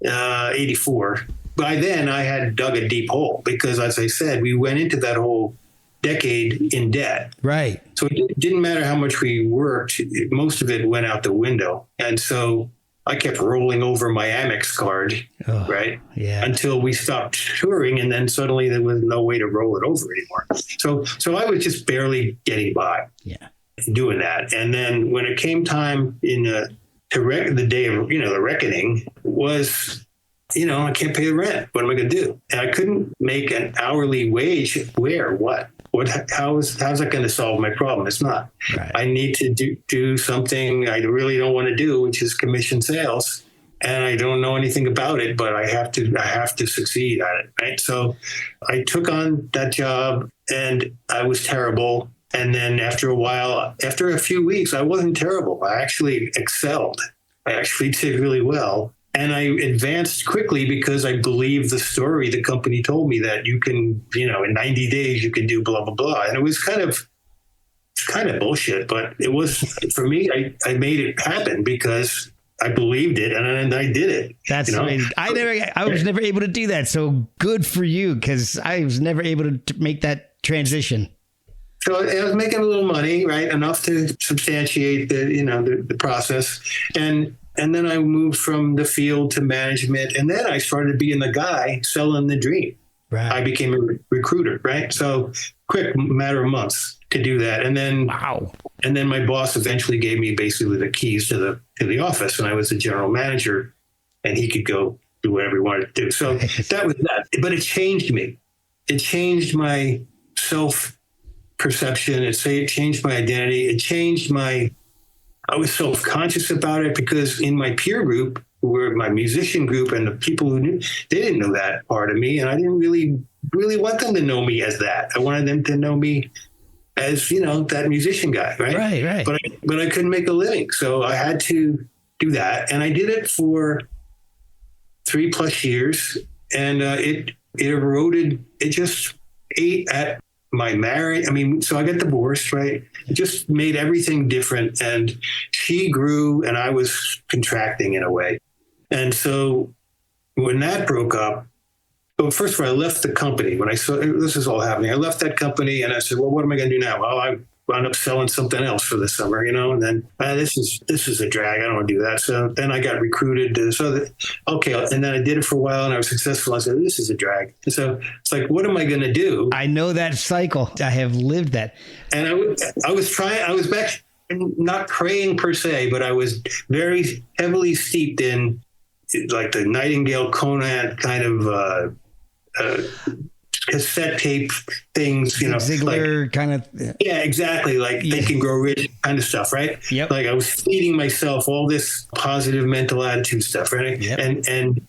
84, by then I had dug a deep hole because, as I said, we went into that whole decade in debt. Right. So it didn't matter how much we worked. Most of it went out the window. And so I kept rolling over my Amex card, right? Yeah. Until we stopped touring, and then suddenly there was no way to roll it over anymore. So I was just barely getting by. Yeah. Doing that. And then when it came time the day of, the reckoning was, I can't pay the rent. What am I going to do? And I couldn't make an hourly wage. Where? What? How's that going to solve my problem? It's not. Right. I need to do something I really don't want to do, which is commission sales. And I don't know anything about it, but I have to succeed at it. Right. So I took on that job and I was terrible. And then after a few weeks, I wasn't terrible. I actually excelled. I actually did really well. And I advanced quickly because I believed the story the company told me that you can, in 90 days, you can do blah, blah, blah. And it was kind of bullshit, but it was, for me, I made it happen because I believed it and I did it. That's amazing. I was never able to do that. So good for you, because I was never able to make that transition. So I was making a little money, right? Enough to substantiate the process. And then I moved from the field to management. And then I started being the guy selling the dream. Right. I became a recruiter, right? So quick matter of months to do that. And then, wow. And then my boss eventually gave me basically the keys to the office, and I was the general manager, and he could go do whatever he wanted to do. So that was that. But it changed me. It changed my self-perception. It changed my identity. It changed I was self-conscious about it because in my peer group, who were my musician group and the people who knew, they didn't know that part of me. And I didn't really want them to know me as that. I wanted them to know me as, that musician guy, right? Right. But I couldn't make a living. So I had to do that. And I did it for 3+ years. And it eroded, it just ate at my marriage. I mean, so I got divorced, right? It just made everything different. And she grew and I was contracting in a way. And so when that broke up, well, first of all, I left the company when I saw this is all happening. I left that company and I said, well, what am I going to do now? Well, I wound up selling something else for the summer, and then this is a drag. I don't want to do that. So then I got recruited and then I did it for a while and I was successful. I said, this is a drag. And so it's like, what am I going to do? I know that cycle. I have lived that. And I was back, not praying per se, but I was very heavily steeped in like the Nightingale Conant kind of cassette tape things, Ziegler like, kind of. Yeah, exactly. Like Think and Grow Rich kind of stuff, right? Yep. Like I was feeding myself all this positive mental attitude stuff, right? Yep. And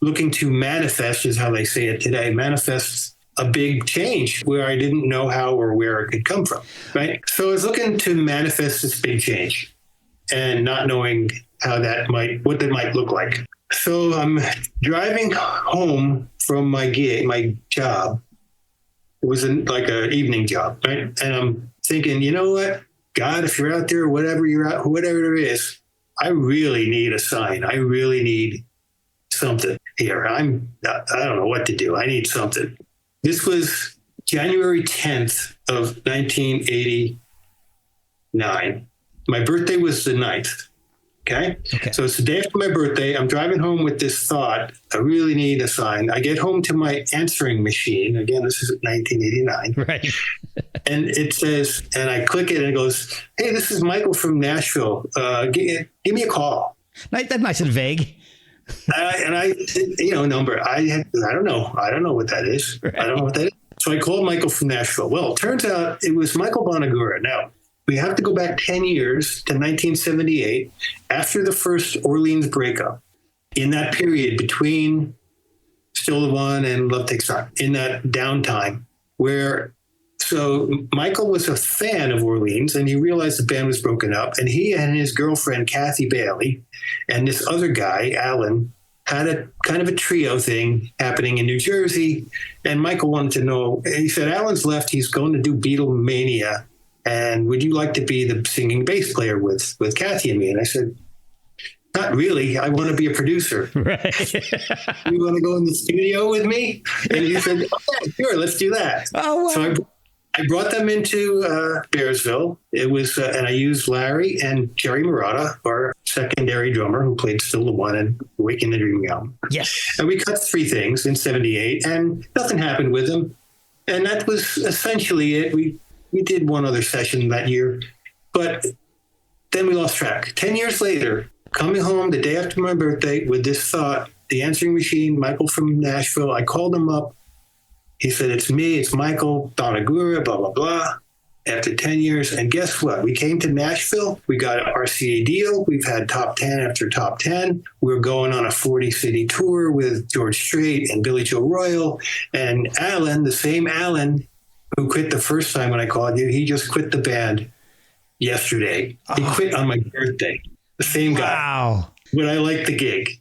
looking to manifest, is how they say it today, manifest a big change where I didn't know how or where it could come from, right? So I was looking to manifest this big change and not knowing what that might look like. So I'm driving home from my job. It was like an evening job, right? And I'm thinking, you know what, God, if you're out there, whatever it is, I really need a sign. I really need something here. I don't know what to do. I need something. This was January 10th of 1989. My birthday was the 9th. Okay. So it's the day after my birthday. I'm driving home with this thought. I really need a sign. I get home to my answering machine. Again, this is 1989. Right. And it says, and I click it and it goes, hey, this is Michael from Nashville. Give me a call. That's nice and vague. And I number. I don't know. I don't know what that is. Right. I don't know what that is. So I called Michael from Nashville. Well, it turns out it was Michael Bonagura. Now, we have to go back 10 years to 1978, after the first Orleans breakup. In that period between Still the One and Love Takes Time, in that downtime, so Michael was a fan of Orleans and he realized the band was broken up, and he and his girlfriend, Kathy Bailey, and this other guy, Alan, had a kind of a trio thing happening in New Jersey. And Michael wanted to know, he said, Alan's left, he's going to do Beatlemania. And would you like to be the singing bass player with Kathy and me? And I said, not really. I want to be a producer. Right. You want to go in the studio with me? And he said, okay, sure, let's do that. Oh, wow. So I brought them into Bearsville. It was, and I used Larry and Jerry Murata, our secondary drummer who played Still the One and Waking the Dreaming album. Yes. And we cut 3 things in 78 and nothing happened with them. And that was essentially it. We did one other session that year, but then we lost track. 10 years later, coming home the day after my birthday with this thought, the answering machine, Michael from Nashville, I called him up. He said, it's me, it's Michael Bonagura, blah, blah, blah. After 10 years, and guess what? We came to Nashville. We got an RCA deal. We've had top 10 after top 10. We're going on a 40-city tour with George Strait and Billy Joe Royal. And Alan, the same Alan who quit the first time when I called you, he just quit the band yesterday. He quit on my birthday. The same guy. Wow. But I liked the gig.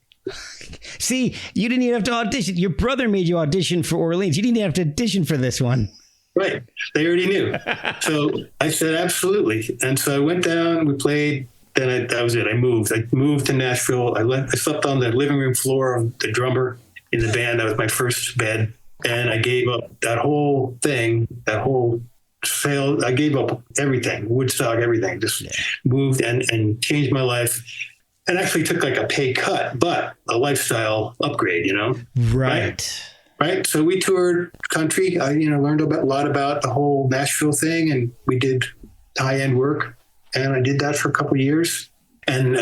See, you didn't even have to audition. Your brother made you audition for Orleans. You didn't have to audition for this one. Right. They already knew. So I said, absolutely. And so I went down, we played, then that was it. I moved to Nashville. I slept on the living room floor of the drummer in the band. That was my first bed. And I gave up that whole thing, that whole sale. I gave up everything, Woodstock, everything. Just moved and changed my life. And actually took like a pay cut, but a lifestyle upgrade, Right. Right. So we toured country. I, learned a lot about the whole Nashville thing, and we did high-end work. And I did that for a couple of years. And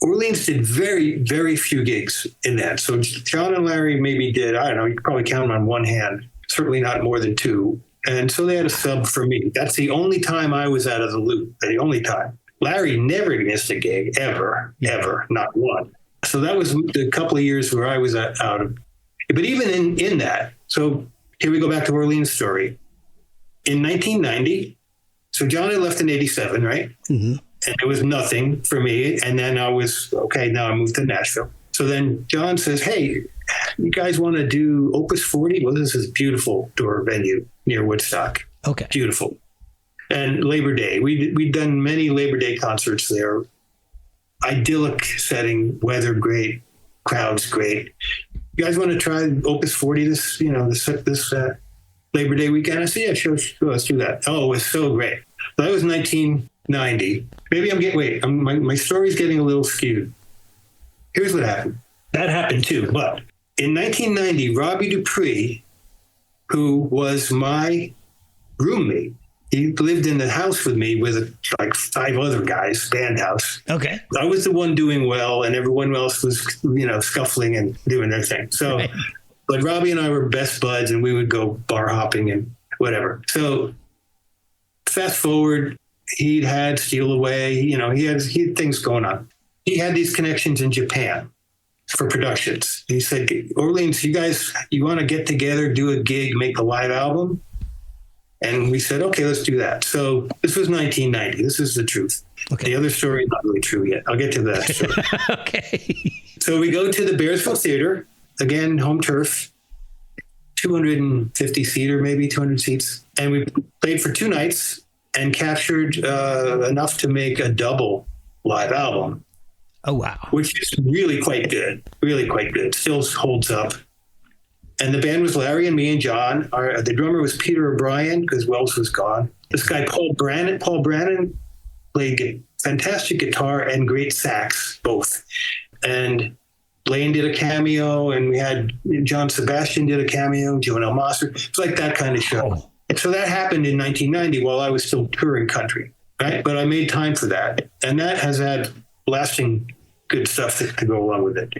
Orleans did very, very few gigs in that. So John and Larry maybe did, I don't know, you could probably count them on one hand, certainly not more than 2. And so they had a sub for me. That's the only time I was out of the loop, the only time. Larry never missed a gig, ever, not one. So that was the couple of years where I was out of. But even in that, so here we go back to Orleans story. In 1990, so John had left in 87, right? Mm-hmm. And it was nothing for me. And then I was, okay, now I moved to Nashville. So then John says, hey, you guys want to do Opus 40? Well, this is a beautiful door venue near Woodstock. Okay. Beautiful. And Labor Day. We'd done many Labor Day concerts there. Idyllic setting, weather great, crowds great. You guys want to try Opus 40 this Labor Day weekend? I said, yeah, sure, let's do that. Oh, it was so great. That was 1990. Maybe my story's getting a little skewed. Here's what happened. That happened too. But in 1990, Robbie Dupree, who was my roommate, he lived in the house with me with like 5 other guys, band house. Okay. I was the one doing well, and everyone else was, scuffling and doing their thing. So, right. But Robbie and I were best buds, and we would go bar hopping and whatever. So fast forward, he'd had Steal Away, he had things going on. He had these connections in Japan for productions. He said, Orleans, you want to get together, do a gig, make a live album? And we said, okay, let's do that. So this was 1990. This is the truth. Okay. The other story is not really true yet. I'll get to that story. Okay. So we go to the Bearsville Theater, again, home turf, 250 seater, maybe 200 seats. And we played for 2 nights and captured enough to make a double live album. Oh, wow. Which is really quite good. Really quite good. Still holds up. And the band was Larry and me and John. The drummer was Peter O'Brien because Wells was gone. This guy, Paul Brannon, played fantastic guitar and great sax, both. And Blaine did a cameo, and we had John Sebastian did a cameo, Joan Mosser. It's like that kind of show. Oh. And so that happened in 1990 while I was still touring country, right? But I made time for that. And that has had lasting good stuff to go along with it.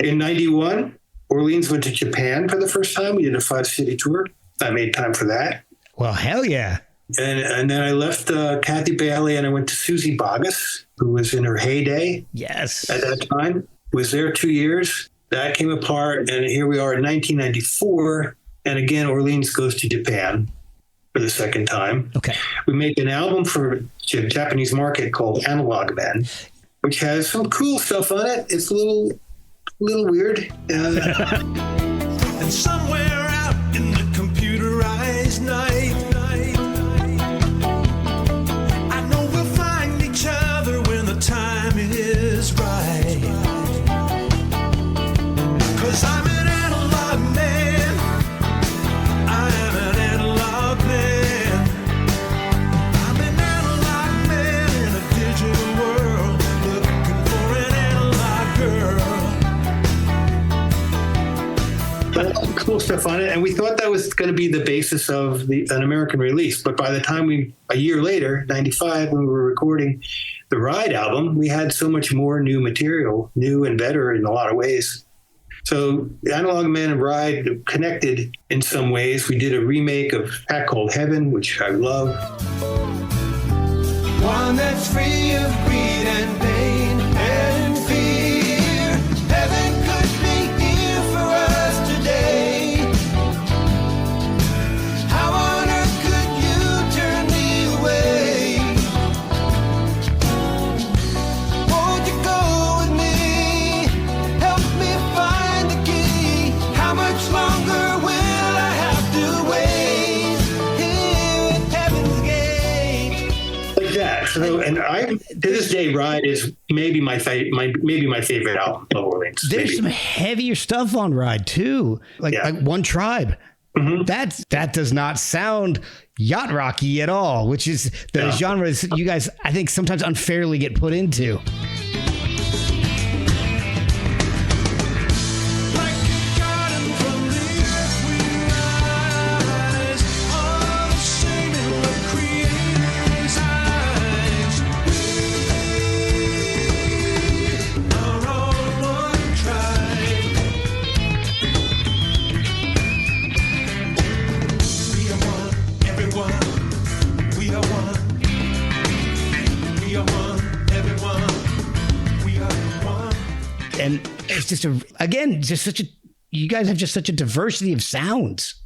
In 91, Orleans went to Japan for the first time. We did a 5-city tour. I made time for that. Well, hell yeah. And then I left Kathy Bailey and I went to Susie Boggess, who was in her heyday. Yes. At that time. Was there 2 years. That came apart. And here we are in 1994. And again, Orleans goes to Japan for the second time. Okay. We make an album for the Japanese market called Analog Man, which has some cool stuff on it. It's a little weird. And somewhere out in the computerized night, I know we'll find each other when the time is right. 'Cause I'm an analog man. I am an analog man. I'm an analog man in a digital world, looking for an analog girl. Cool stuff on it, and we thought that was going to be the basis of an American release. But by the time a year later, 95, when we were recording the Ride album, we had so much more new material, new and better in a lot of ways. So Analog Man and Ride connected in some ways. We did a remake of a track called Heaven, which I love. One that's free of greed and pain and fear. Heaven could be here for us today. How on earth could you turn me away? Won't you go with me? Help me find the key. How much longer will I have to wait here at Heaven's Gate? Like that. So, and to this day, Ride is maybe my favorite album of Orleans. There's some heavier stuff on Ride too, like One Tribe. Mm-hmm. That does not sound yacht rocky at all, which is the genres you guys, I think, sometimes unfairly get put into. And it's just you guys have just such a diversity of sounds.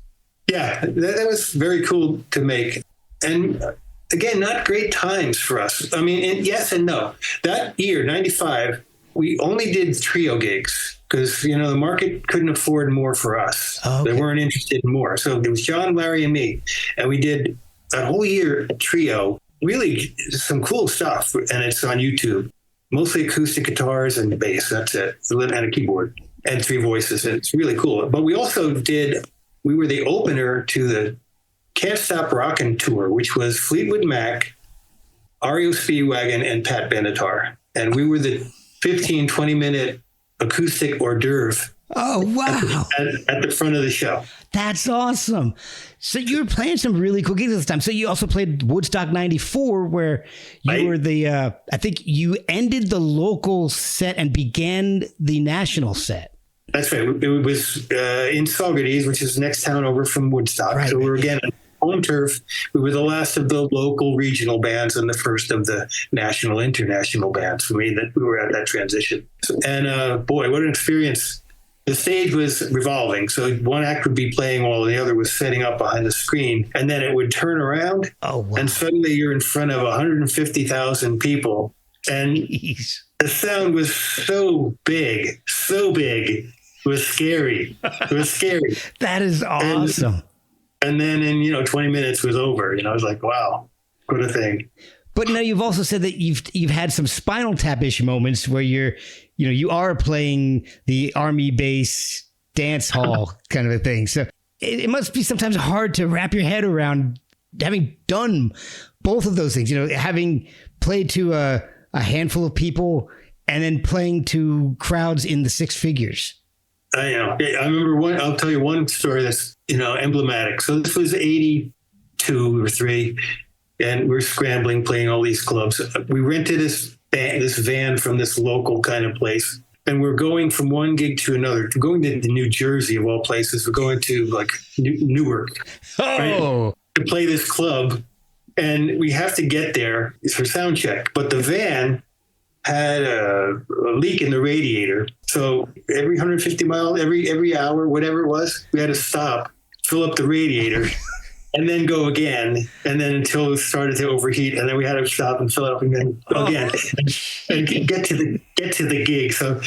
Yeah, that was very cool to make. And again, not great times for us. I mean, yes and no. That year, 95, we only did trio gigs because, the market couldn't afford more for us. Okay. They weren't interested in more. So there was John, Larry, and me. And we did that whole year trio, really some cool stuff. And it's on YouTube, mostly acoustic guitars and bass. That's it. And a keyboard and 3 voices. And it's really cool. But we also we were the opener to the Can't Stop Rockin' tour, which was Fleetwood Mac, REO Speedwagon, and Pat Benatar. And we were the 15, 20-minute acoustic hors d'oeuvre. Oh, wow. At the front of the show. That's awesome. So you were playing some really cool gigs at this time. So you also played Woodstock 94, where you were I think you ended the local set and began the national set. That's right. It was in Saugerties, which is the next town over from Woodstock. Right. So we were again on home turf. We were the last of the local regional bands and the first of the national, international bands. For me, that we were at that transition. And boy, what an experience. The stage was revolving. So one act would be playing while the other was setting up behind the screen. And then it would turn around. Oh, wow. And suddenly you're in front of 150,000 people. And Jeez. The sound was so big. It was scary. That is awesome. And then in 20 minutes was over. I was like, wow, what a thing. But now you've also said that you've had some Spinal Tap-ish moments where you are playing the army base dance hall kind of a thing. So it must be sometimes hard to wrap your head around having done both of those things. Having played to a handful of people and then playing to crowds in the 6 figures. I know. I remember I'll tell you one story that's, emblematic. So this was 82 or 3, and we're scrambling, playing all these clubs. We rented this van from this local kind of place, and we're going from one gig to another. We're going to New Jersey, of all places. We're going to like Newark right, to play this club, and we have to get there for sound check. But the van had a leak in the radiator. So every 150 miles, every hour, whatever it was, we had to stop, fill up the radiator, and then go again. And then until it started to overheat, and then we had to stop and fill it up again, and get to the gig. So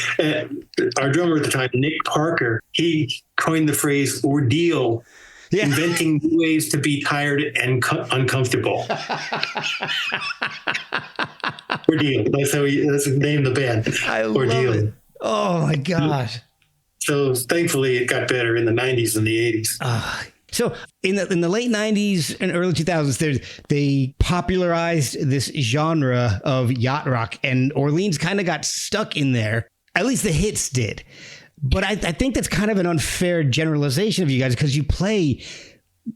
our drummer at the time, Nick Parker, he coined the phrase ordeal. Yeah. Inventing ways to be tired and uncomfortable. Ordeal. That's the name of the band. I Ordeal. love it. Oh my gosh. So thankfully it got better in the 90s and the 80s. So in the late 90s and early 2000s, they popularized this genre of yacht rock, and Orleans kind of got stuck in there. At least the hits did. But I think that's kind of an unfair generalization of you guys, because you play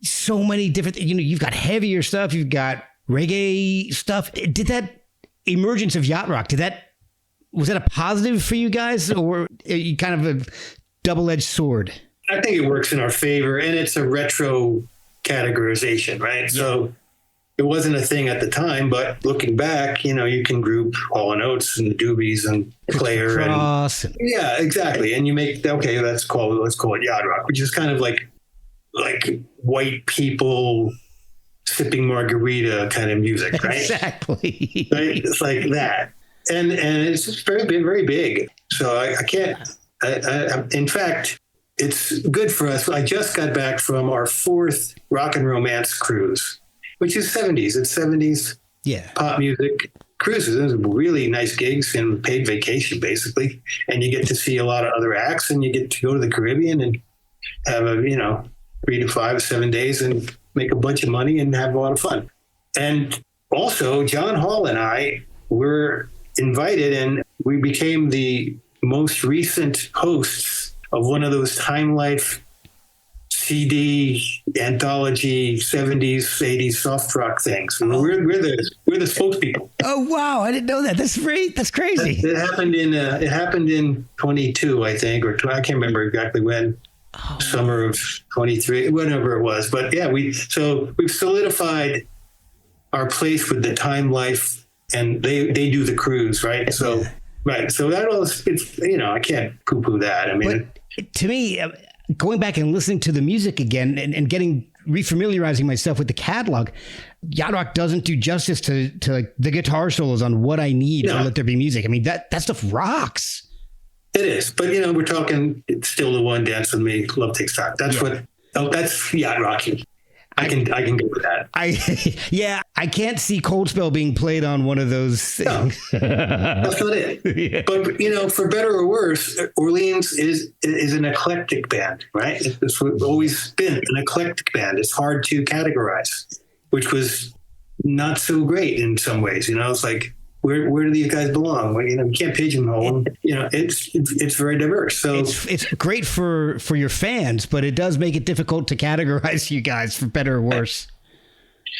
so many different, you've got heavier stuff, you've got reggae stuff. Did that emergence of yacht rock, was that a positive for you guys, or you kind of a double-edged sword? I think it works in our favor, and it's a retro categorization, right? Yeah. So it wasn't a thing at the time, but looking back, you can group Hall & Oates and the Doobies and Claire. Yeah, exactly. And you make, okay, let's call it yacht rock, which is kind of like white people sipping margarita kind of music, right? Exactly. Right? It's like that. And it's just very big, very big. So I can't, in fact, it's good for us. I just got back from our 4th Rock and Romance cruise, which is 70s. It's 70s pop music cruises. Those are really nice gigs and paid vacation, basically. And you get to see a lot of other acts, and you get to go to the Caribbean and have 3 to 5, 7 days and make a bunch of money and have a lot of fun. And also, John Hall and I were invited, and we became the most recent hosts of one of those Time Life CD anthology 70s, 80s soft rock things. We're the spokespeople. Oh wow, I didn't know that. That's great. That's crazy. It happened in 22, I think, or I can't remember exactly when. Summer of 23, whatever it was. But yeah, we've solidified our place with the Time Life, and they do the cruise, right? So right. So that all, it's I can't poo-poo that. I mean, but to me, going back and listening to the music again and getting refamiliarizing myself with the catalog, Yacht Rock doesn't do justice to like the guitar solos on What I Need or Let There Be Music. I mean, that stuff rocks. It is, but we're talking Still the One, Dance with Me, Love Takes Time. That's that's Yacht Rocking. I can go with that. I can't see Cold Spell being played on one of those things. No, that's not it. Yeah. But for better or worse, Orleans is an eclectic band, right? It's always been an eclectic band. It's hard to categorize, which was not so great in some ways. It's like, where do these guys belong? Well, we can't pigeonhole them. It's very diverse. So it's great for your fans, but it does make it difficult to categorize you guys for better or worse.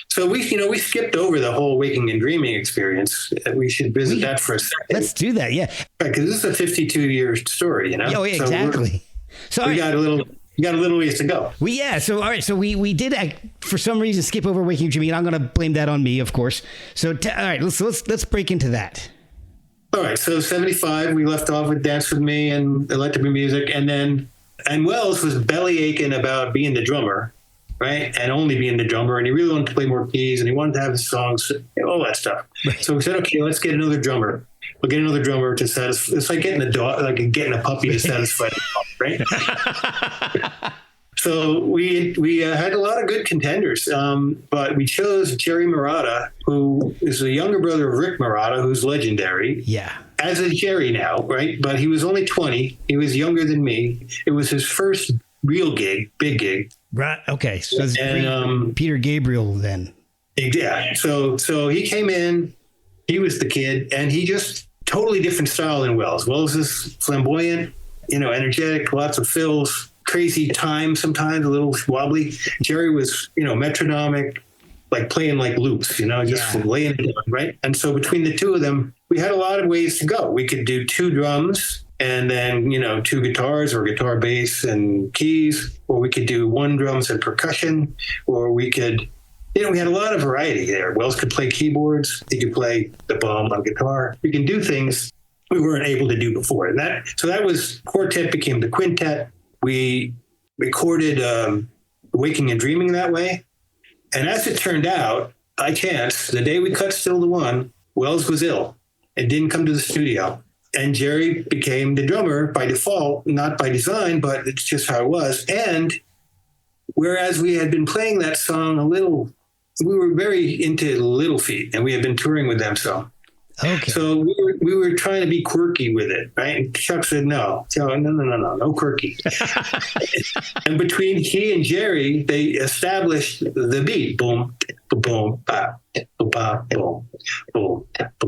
So we skipped over the whole Waking and Dreaming experience. We should visit that for a second. Let's do that. Yeah, because this is a 52-year story. Oh, yeah, exactly. So we got a little ways to go. So all right. So we did for some reason skip over Waking and Dreaming, and I'm going to blame that on me, of course. So all right, let's break into that. All right. So 75, we left off with Dance with Me and Let There Be Music, and Wells was belly aching about being the drummer, right? And only being the drummer, and he really wanted to play more keys, and he wanted to have his songs, all that stuff. Right. So we said, okay, let's get another drummer. We'll get another drummer to satisfy. It's like getting a dog, like getting a puppy to satisfy the dog, right? So we had a lot of good contenders, but we chose Jerry Marotta, who is the younger brother of Rick Marotta, who's legendary. Yeah. As is Jerry now, right? But he was only 20. He was younger than me. It was his first real gig, big gig. Right. Okay. So it's Peter Gabriel then. Yeah. So he came in. He was the kid, and he just totally different style than Wells. Wells is flamboyant, energetic, lots of fills, crazy time sometimes, a little wobbly. Jerry was, metronomic, like playing like loops, just laying it down, right? And so between the two of them, we had a lot of ways to go. We could do 2 drums and then, 2 guitars or guitar, bass, and keys, or we could do 1 drums and percussion, or we could... we had a lot of variety there. Wells could play keyboards. He could play the bomb on guitar. We can do things we weren't able to do before. And that was quartet became the quintet. We recorded Waking and Dreaming that way. And as it turned out, by chance, the day we cut Still the One, Wells was ill and didn't come to the studio. And Jerry became the drummer by default, not by design, but it's just how it was. And whereas we had been playing that song we were very into Little Feat, and we had been touring with them. Okay. So we were trying to be quirky with it, right? And Chuck said, no, quirky. And between he and Jerry, they established the beat. Boom, boom, bop, boom, boom, boom,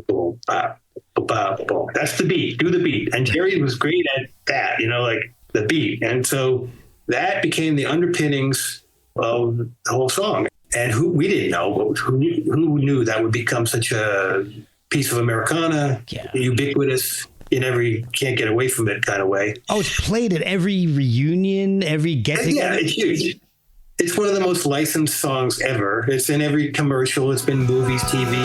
boom, bop, boom. That's the beat. Do the beat. And Jerry was great at that, like the beat. And so that became the underpinnings of the whole song. And we didn't know, but who knew that would become such a piece of Americana, ubiquitous in every can't get away from it kind of way. Oh, it's played at every reunion, every get-together? Yeah, it's huge. It's one of the most licensed songs ever. It's in every commercial. It's been movies, TV.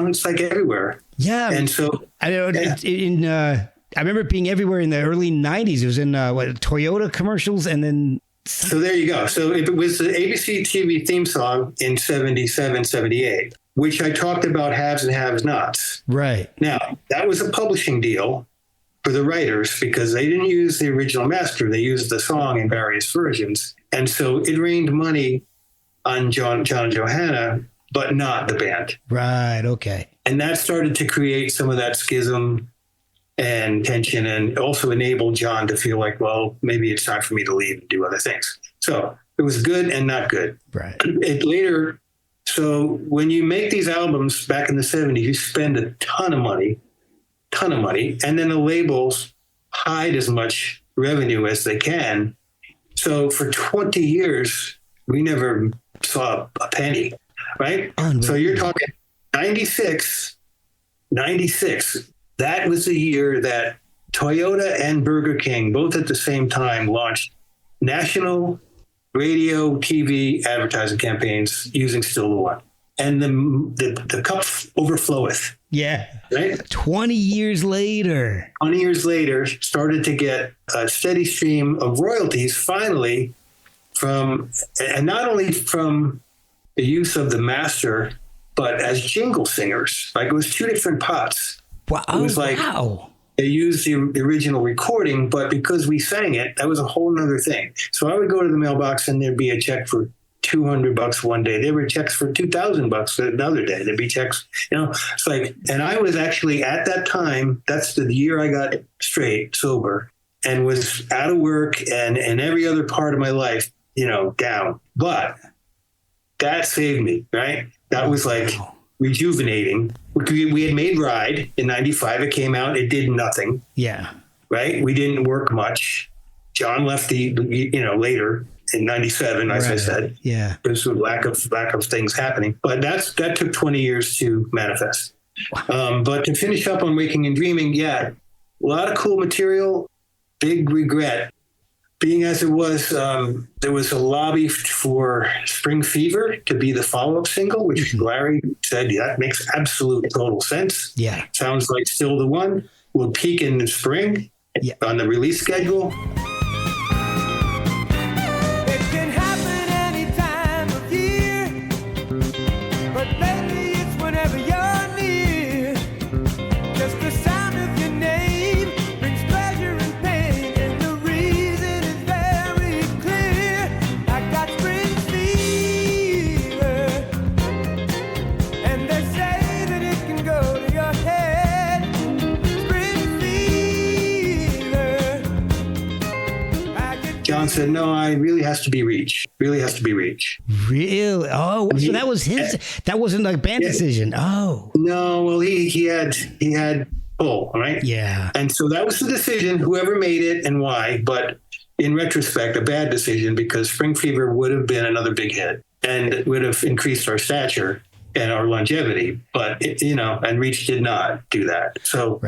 It's like everywhere. Yeah. And so I remember it being everywhere in the early 90s. It was in Toyota commercials, and then so there you go. So it was the ABC TV theme song in 77, 78, which I talked about haves and have nots. Right. Now, that was a publishing deal for the writers because they didn't use the original master. They used the song in various versions. And so it rained money on John and Johanna, but not the band. Right. Okay. And that started to create some of that schism and tension, and also enabled John to feel like, well, maybe it's time for me to leave and do other things. So it was good and not good. Right. So when you make these albums back in the 70s, you spend a ton of money, and then the labels hide as much revenue as they can So for 20 years, we never saw a penny, right? So you're talking 96. That was the year that Toyota and Burger King, both at the same time, launched national radio, TV advertising campaigns using Still the One. And the cup overfloweth. Yeah. Right? 20 years later. 20 years later, started to get a steady stream of royalties finally from, and not only from the use of the master, but as jingle singers. Like it was two different pots. Wow. It was like, they used the original recording, but because we sang it, that was a whole nother thing. So I would go to the mailbox and there'd be a check for $200 one day. There were checks for $2,000 another day. There'd be checks, it's like, and I was actually at that time, that's the year I got straight, sober, and was out of work and every other part of my life, down. But that saved me, right? That was like rejuvenating. We had made Ride in 95. It came out. It did nothing. Yeah. Right. We didn't work much. John left later in 97, as I said. Yeah. There's a lack of things happening. But that took 20 years to manifest. Wow. But to finish up on Waking and Dreaming, a lot of cool material. Big regret. Being as it was, there was a lobby for Spring Fever to be the follow-up single, which Larry said, that makes absolute total sense. Yeah. Sounds like Still the One. Will peak in the spring on the release schedule. It can happen any time of year, but lately it's whenever you're near. Just the sound of your name brings pleasure and pain, and the reason is very clear. I got spring fever, and they say that it can go to your head. Spring fever. John said, no, I really has to be Reach. Really has to be Reach. Really? Oh, so that was his. That wasn't a band decision. Oh. No, well, he had pull, right? Yeah. And so that was the decision, whoever made it and why. But in retrospect, a bad decision because Spring Fever would have been another big hit and it would have increased our stature and our longevity. But, and Reach did not do that. So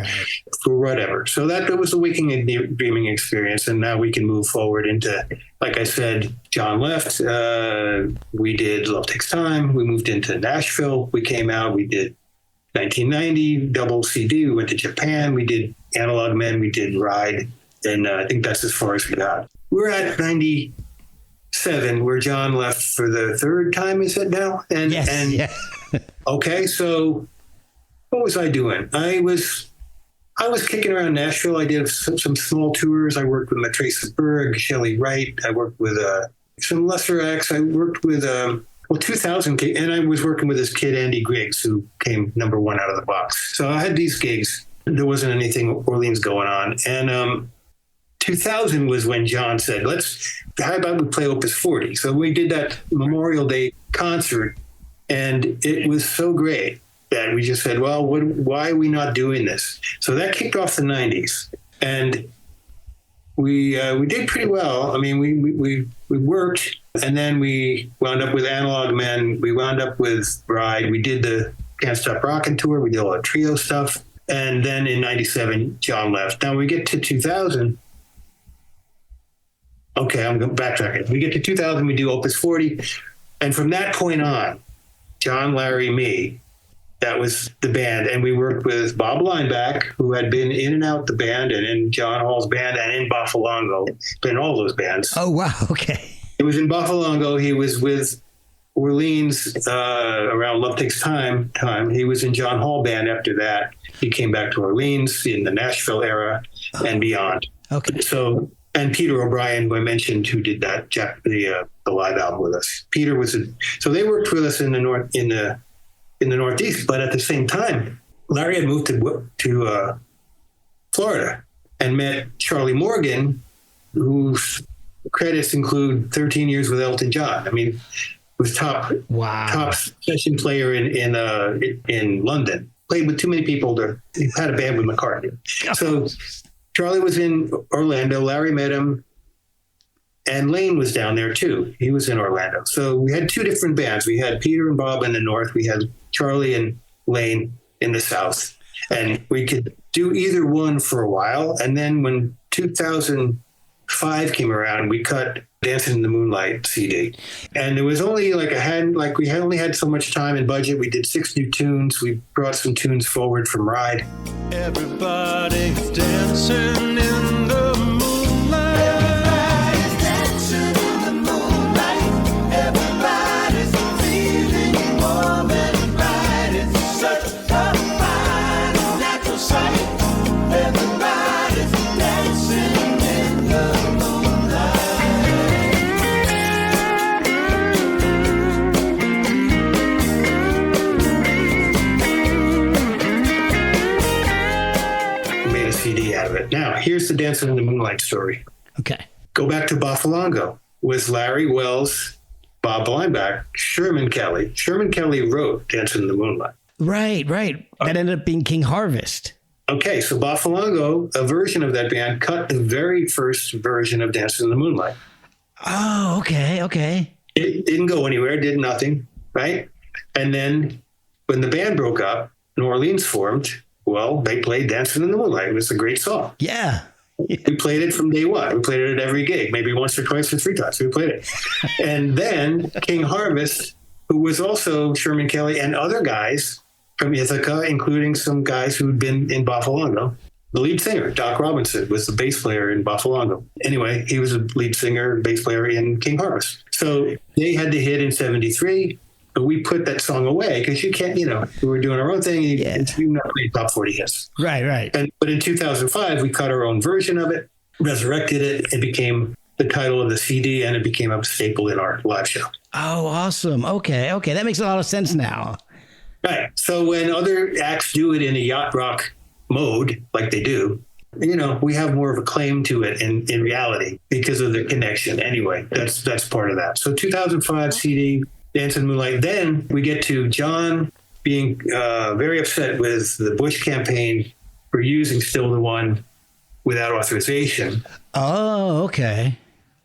for whatever. So that was a Waking and Dreaming experience. And now we can move forward into, like I said, John left. We did Love Takes Time. We moved into Nashville. We came out. We did 1990, double CD. We went to Japan. We did Analog Men. We did Ride. And I think that's as far as we got. We're at 97, where John left for the third time, is it now? Okay, so what was I doing? I was kicking around Nashville. I did some small tours. I worked with Matrace Berg, Shelley Wright. I worked with some lesser acts. I worked with 2000, and I was working with this kid Andy Griggs, who came number one out of the box. So I had these gigs. There wasn't anything Orleans going on, and 2000 was when John said, how about we play Opus 40? So we did that Memorial Day concert, and it was so great that we just said, well, why are we not doing this? So that kicked off the 90s, and we did pretty well. I mean, we worked, and then we wound up with Analog Men. We wound up with Ride. We did the Can't Stop Rockin' tour. We did all the trio stuff. And then in 97, John left. Now we get to 2000. Okay, I'm backtracking. We get to 2000, we do Opus 40. And from that point on, John, Larry, me, that was the band. And we worked with Bob Lineback, who had been in and out the band and in John Hall's band and in Buffalongo, been all those bands. Oh, wow. Okay. It was in Buffalongo. He was with Orleans around Love Takes Time. He was in John Hall band after that. He came back to Orleans in the Nashville era and beyond. Okay. So, and Peter O'Brien, who I mentioned, who did that the live album with us. Peter was so they worked with us in the Northeast, but at the same time, Larry had moved to Florida and met Charlie Morgan, whose credits include 13 years with Elton John. I mean, was top session player in London. Played with too many people. He had a band with McCartney. So Charlie was in Orlando. Larry met him. And Lane was down there too. He was in Orlando. So we had two different bands. We had Peter and Bob in the north. We had Charlie and Lane in the south. And we could do either one for a while. And then when 2005 came around, we cut Dancing in the Moonlight CD. And it was only we had only had so much time and budget. We did 6 new tunes. We brought some tunes forward from Ride. Everybody's dancing in the moonlight. Everybody's dancing in the moonlight. Everybody's feeling warm and bright. It's such a fine and natural sight. Everybody's dancing in the CD out of it. Now, here's the Dancing in the Moonlight story. Okay. Go back to Boffalongo with Larry Wells, Bob Blindback, Sherman Kelly. Sherman Kelly wrote Dancing in the Moonlight. Right. That ended up being King Harvest. Okay, so Boffalongo, a version of that band, cut the very first version of Dancing in the Moonlight. Oh, okay. It didn't go anywhere, did nothing, right? And then when the band broke up, New Orleans formed. Well, they played Dancing in the Moonlight. It was a great song. Yeah. We played it from day one. We played it at every gig, maybe once or twice or 3 times. We played it. And then King Harvest, who was also Sherman Kelly and other guys from Ithaca, including some guys who'd been in Boffalongo. The lead singer, Doc Robinson, was the bass player in Boffalongo. Anyway, he was a lead singer, bass player in King Harvest. So they had the hit in 73. But we put that song away because you can't, we were doing our own thing. You not play top 40 hits. Right. But in 2005, we cut our own version of it, resurrected it. It became the title of the CD, and it became a staple in our live show. Oh, awesome. Okay. That makes a lot of sense now. Right. So when other acts do it in a yacht rock mode, like they do, we have more of a claim to it in reality because of the connection. Anyway, that's part of that. So 2005 CD, Dancing in the Moonlight. Then we get to John being very upset with the Bush campaign for using Still the One without authorization. Oh, okay.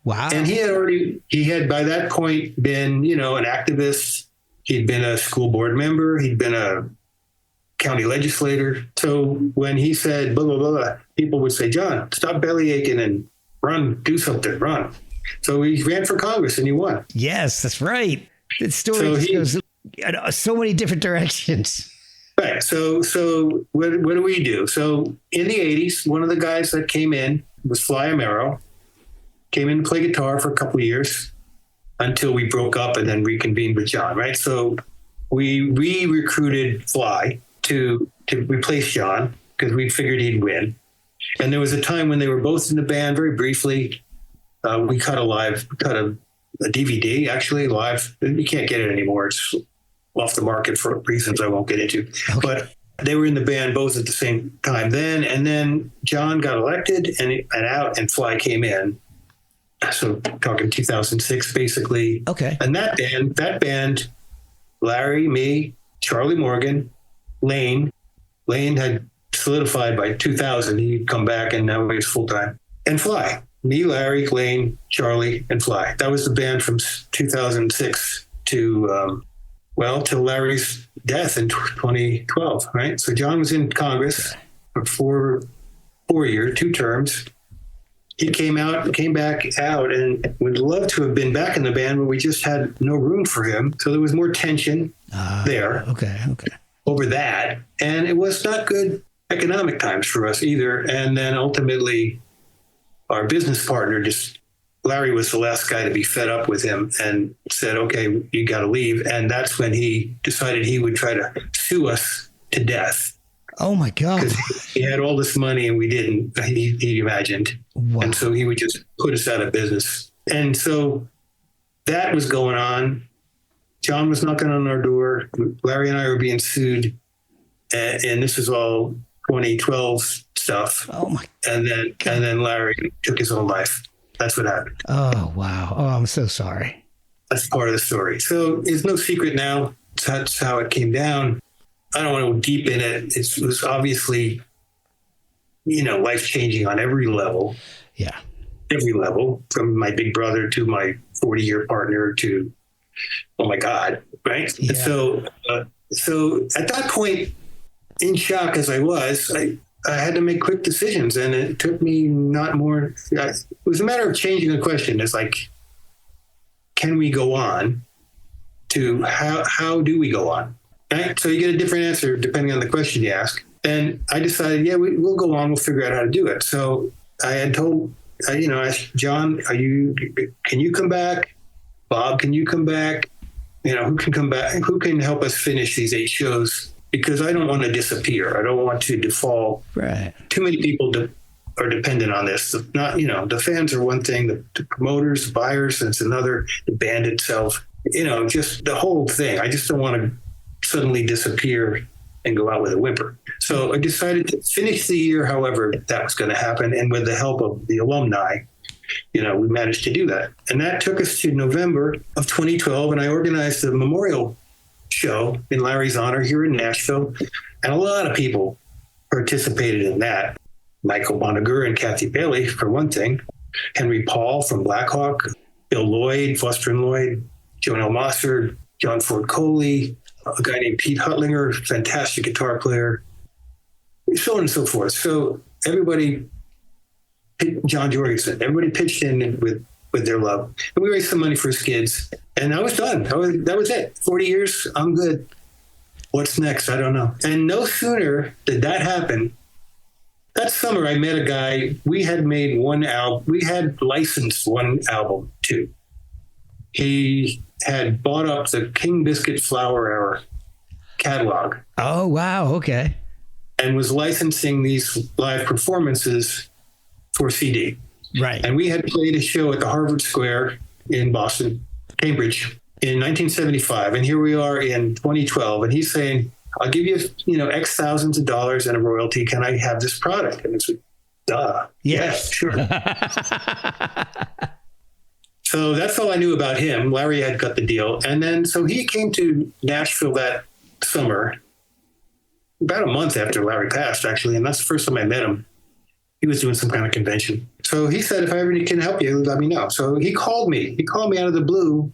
Wow. And he had by that point been, an activist. He'd been a school board member. He'd been a county legislator. So when he said blah, blah, blah, people would say, John, stop belly aching and run, do something, run. So he ran for Congress and he won. Yes, that's right. The story goes so many different directions. Right. So what do we do? So in the 80s, one of the guys that came in was Fly Amaro, came in to play guitar for a couple of years until we broke up and then reconvened with John, right? So we recruited Fly to replace John because we figured he'd win. And there was a time when they were both in the band very briefly. We cut a DVD, actually, live. You can't get it anymore. It's off the market for reasons I won't get into. Okay. But they were in the band both at the same time then. And then John got elected and out, and Fly came in. So talking 2006, basically. Okay. And that band, Larry, me, Charlie Morgan, Lane had solidified by 2000. He'd come back, and now he's full-time. And Fly. Me, Larry, Lane, Charlie, and Fly. That was the band from 2006 to till Larry's death in 2012, right? So John was in Congress for 4 years, 2 terms. He came back out, and would love to have been back in the band, but we just had no room for him. So there was more tension there. Okay. Over that. And it was not good economic times for us either. And then ultimately, our business partner Larry was the last guy to be fed up with him and said, okay, you got to leave. And that's when he decided he would try to sue us to death. Oh my God. Because he had all this money and we didn't, he imagined. Wow. And so he would just put us out of business. And so that was going on. John was knocking on our door. Larry and I were being sued. And this is all 2012 stuff. Oh my God. And then Larry took his own life. That's what happened. Oh, wow. Oh, I'm so sorry. That's part of the story. So it's no secret now. That's how it came down. I don't want to go deep in it. It was obviously, life-changing on every level. Yeah. every level, from my big brother to my 40-year partner to, oh my God, right? Yeah. And so at that point, in shock as I was, I had to make quick decisions, and it took me not more. It was a matter of changing the question. It's like, can we go on? To how do we go on? Right? So you get a different answer depending on the question you ask. And I decided, yeah, we'll go on. We'll figure out how to do it. So I had told, I asked John, can you come back? Bob, can you come back? Who can come back? Who can help us finish these 8 shows? Because I don't want to disappear. I don't want to default. Right. Too many people are dependent on this. Not, the fans are one thing, the promoters, the buyers, it's another, the band itself, just the whole thing. I just don't want to suddenly disappear and go out with a whimper. So I decided to finish the year however that was going to happen. And with the help of the alumni, we managed to do that. And that took us to November of 2012. And I organized a memorial show in Larry's honor here in Nashville. And a lot of people participated in that. Michael Monagher and Kathy Bailey, for one thing. Henry Paul from Blackhawk, Bill Lloyd, Foster and Lloyd, Joan L. Mosserd, John Ford Coley, a guy named Pete Huttlinger, fantastic guitar player, so on and so forth. So everybody, John Jorgensen, everybody pitched in with their love. And we raised some money for his kids. And I was done. That was it. 40 years, I'm good. What's next? I don't know. And no sooner did that happen. That summer, I met a guy. We had made one album. We had licensed one album, too. He had bought up the King Biscuit Flower Hour catalog. Oh, wow. Okay. And was licensing these live performances for CD. Right. And we had played a show at the Harvard Square in Boston, Cambridge, in 1975. And here we are in 2012. And he's saying, I'll give you, X thousands of dollars and a royalty. Can I have this product? And it's like, duh. Yes. Sure. So that's all I knew about him. Larry had got the deal. And then, so he came to Nashville that summer, about a month after Larry passed, actually. And that's the first time I met him. He was doing some kind of convention. So he said, if I ever can help you, let me know. So he called me. He called me out of the blue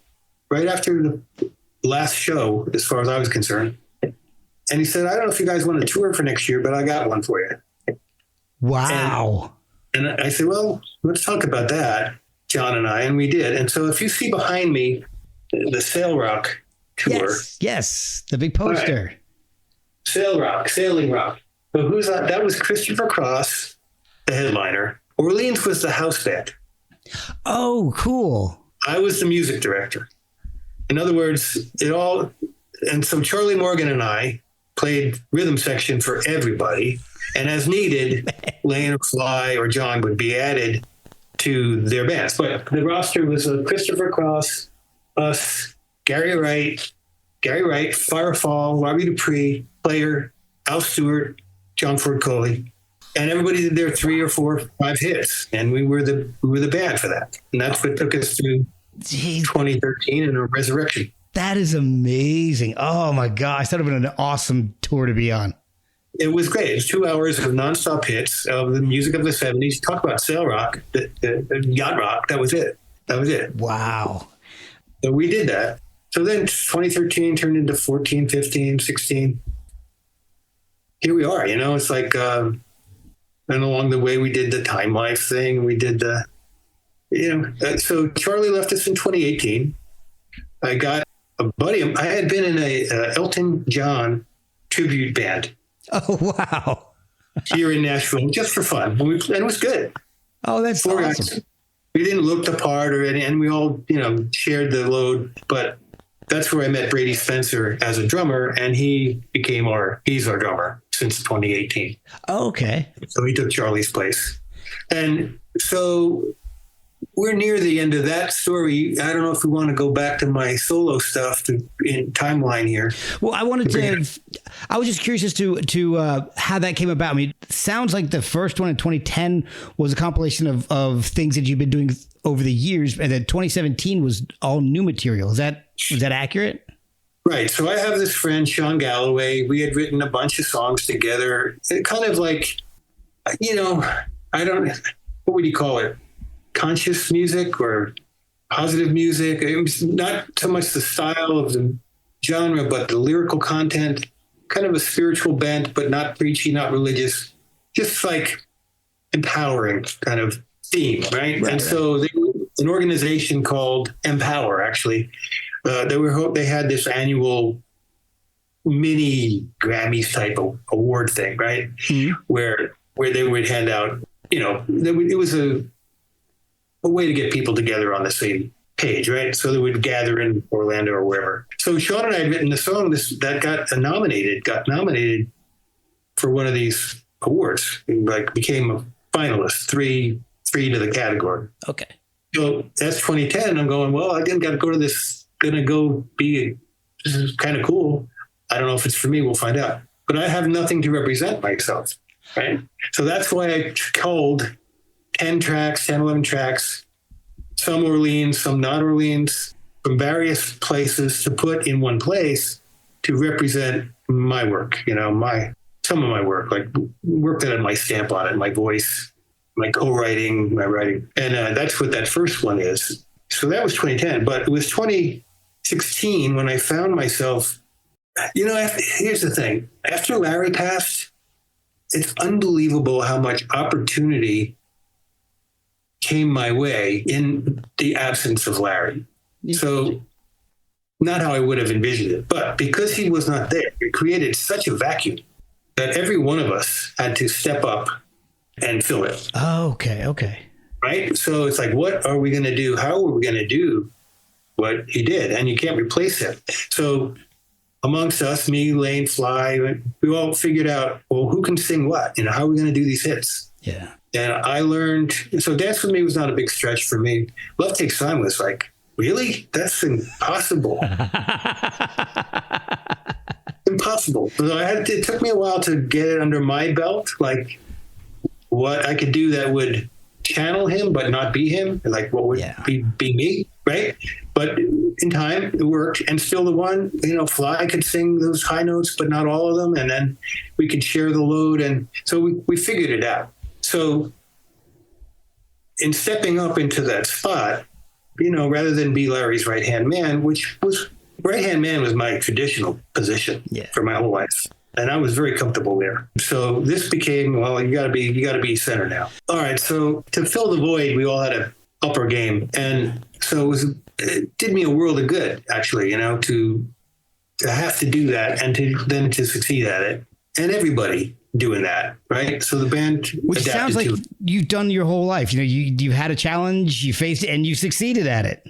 right after the last show, as far as I was concerned. And he said, I don't know if you guys want to tour for next year, but I got one for you. Wow. And I said, well, let's talk about that, John and I. And we did. And so if you see behind me, the Sail Rock tour. Yes. The big poster. Right. Sail Rock, Sailing Rock. So who's that? That was Christopher Cross, the headliner. Orleans was the house band. Oh, cool. I was the music director. In other words, and so Charlie Morgan and I played rhythm section for everybody. And as needed, Lane or Fly or John would be added to their bands. But the roster was Christopher Cross, us, Gary Wright, Firefall, Robbie Dupree, Player, Al Stewart, John Ford Coley. And everybody did their 3 or 4 or 5 hits. And we were the band for that. And that's what took us through 2013 and a resurrection. That is amazing. Oh my gosh. That would have been an awesome tour to be on. It was great. It was 2 hours of nonstop hits of the music of the 70s. Talk about sail rock, the yacht rock. That was it. Wow. So we did that. So then 2013 turned into 14, 15, 16. Here we are, it's like, and along the way we did the Time Life thing. We did so Charlie left us in 2018. I got a buddy. I had been in a Elton John tribute band. Oh, wow. Here in Nashville, just for fun. And it was good. Oh, that's 4 awesome. guys. We didn't look the part and we all, shared the load. But that's where I met Brady Spencer as a drummer, and he's our drummer since 2018. Oh, okay. So he took Charlie's place. And so we're near the end of that story. I don't know if we want to go back to my solo stuff in timeline here. Well, I was just curious as to how that came about. I mean, it sounds like the first one in 2010 was a compilation of things that you've been doing over the years, and then 2017 was all new material. Is that accurate? Right. So I have this friend, Sean Galloway. We had written a bunch of songs together. It kind of like, what would you call it? conscious music or positive music. It was not so much the style of the genre, but the lyrical content, kind of a spiritual bent, but not preachy, not religious, just like empowering kind of theme, right? And so they were an organization called Empower, actually. They had this annual mini Grammys type of award thing, right? Where they would hand out, it was a way to get people together on the same page, right? So they would gather in Orlando or wherever. So Sean and I had written a song that got nominated for one of these awards, and became a finalist, three to the category. Okay. So that's 2010. And I'm going, well, I didn't got to go to this, this is kind of cool. I don't know if it's for me. We'll find out. But I have nothing to represent myself, right? So that's why I called 10, 11 tracks, some Orleans, some not Orleans, from various places to put in one place to represent my work, some of my work, like work that had my stamp on it, my voice, my co-writing, my writing. And that's what that first one is. So that was 2010, but it was 2016 when I found myself, here's the thing. After Larry passed, it's unbelievable how much opportunity came my way in the absence of Larry. So not how I would have envisioned it, but because he was not there, it created such a vacuum that every one of us had to step up and fill it. Oh, okay. Right? So it's like, what are we going to do? How are we going to do what he did? And you can't replace him. So amongst us, me, Lane, Fly, we all figured out, well, who can sing what? How are we going to do these hits? Yeah. And I learned, so Dance With Me was not a big stretch for me. Love Takes Time was like, really? That's impossible. Impossible. So it took me a while to get it under my belt, like what I could do that would channel him, but not be him. Like what would be me, right? But in time, it worked. And still the one, Fly could sing those high notes, but not all of them. And then we could share the load. And so we figured it out. So in stepping up into that spot, rather than be Larry's right-hand man, right-hand man was my traditional position for my whole life. And I was very comfortable there. So this became, well, you gotta be center now. All right. So to fill the void, we all had to up our game. And so it did me a world of good, actually, to have to do that and to succeed at it. And everybody doing that, right? So the band, which sounds like you've done your whole life. You had a challenge, you faced it, and you succeeded at it.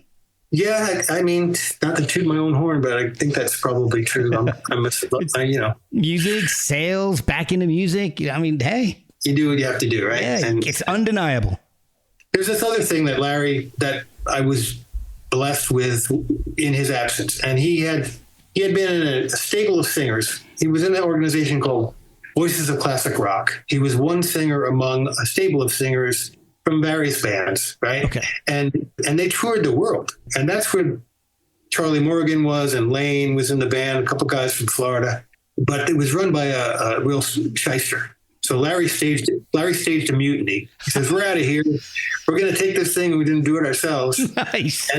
Yeah, I mean, not to toot my own horn, but I think that's probably true. Music, sales, back into music. I mean, hey, you do what you have to do, right? Yeah, and it's undeniable. There's this other thing that I was blessed with in his absence, and he had been in a stable of singers. He was in an organization called Voices of Classic Rock. He was one singer among a stable of singers from various bands, right? Okay. And they toured the world. And that's where Charlie Morgan was, and Lane was in the band, a couple guys from Florida. But it was run by a real shyster. So Larry staged a mutiny. He says, we're out of here. We're going to take this thing, and we didn't do it ourselves. Nice.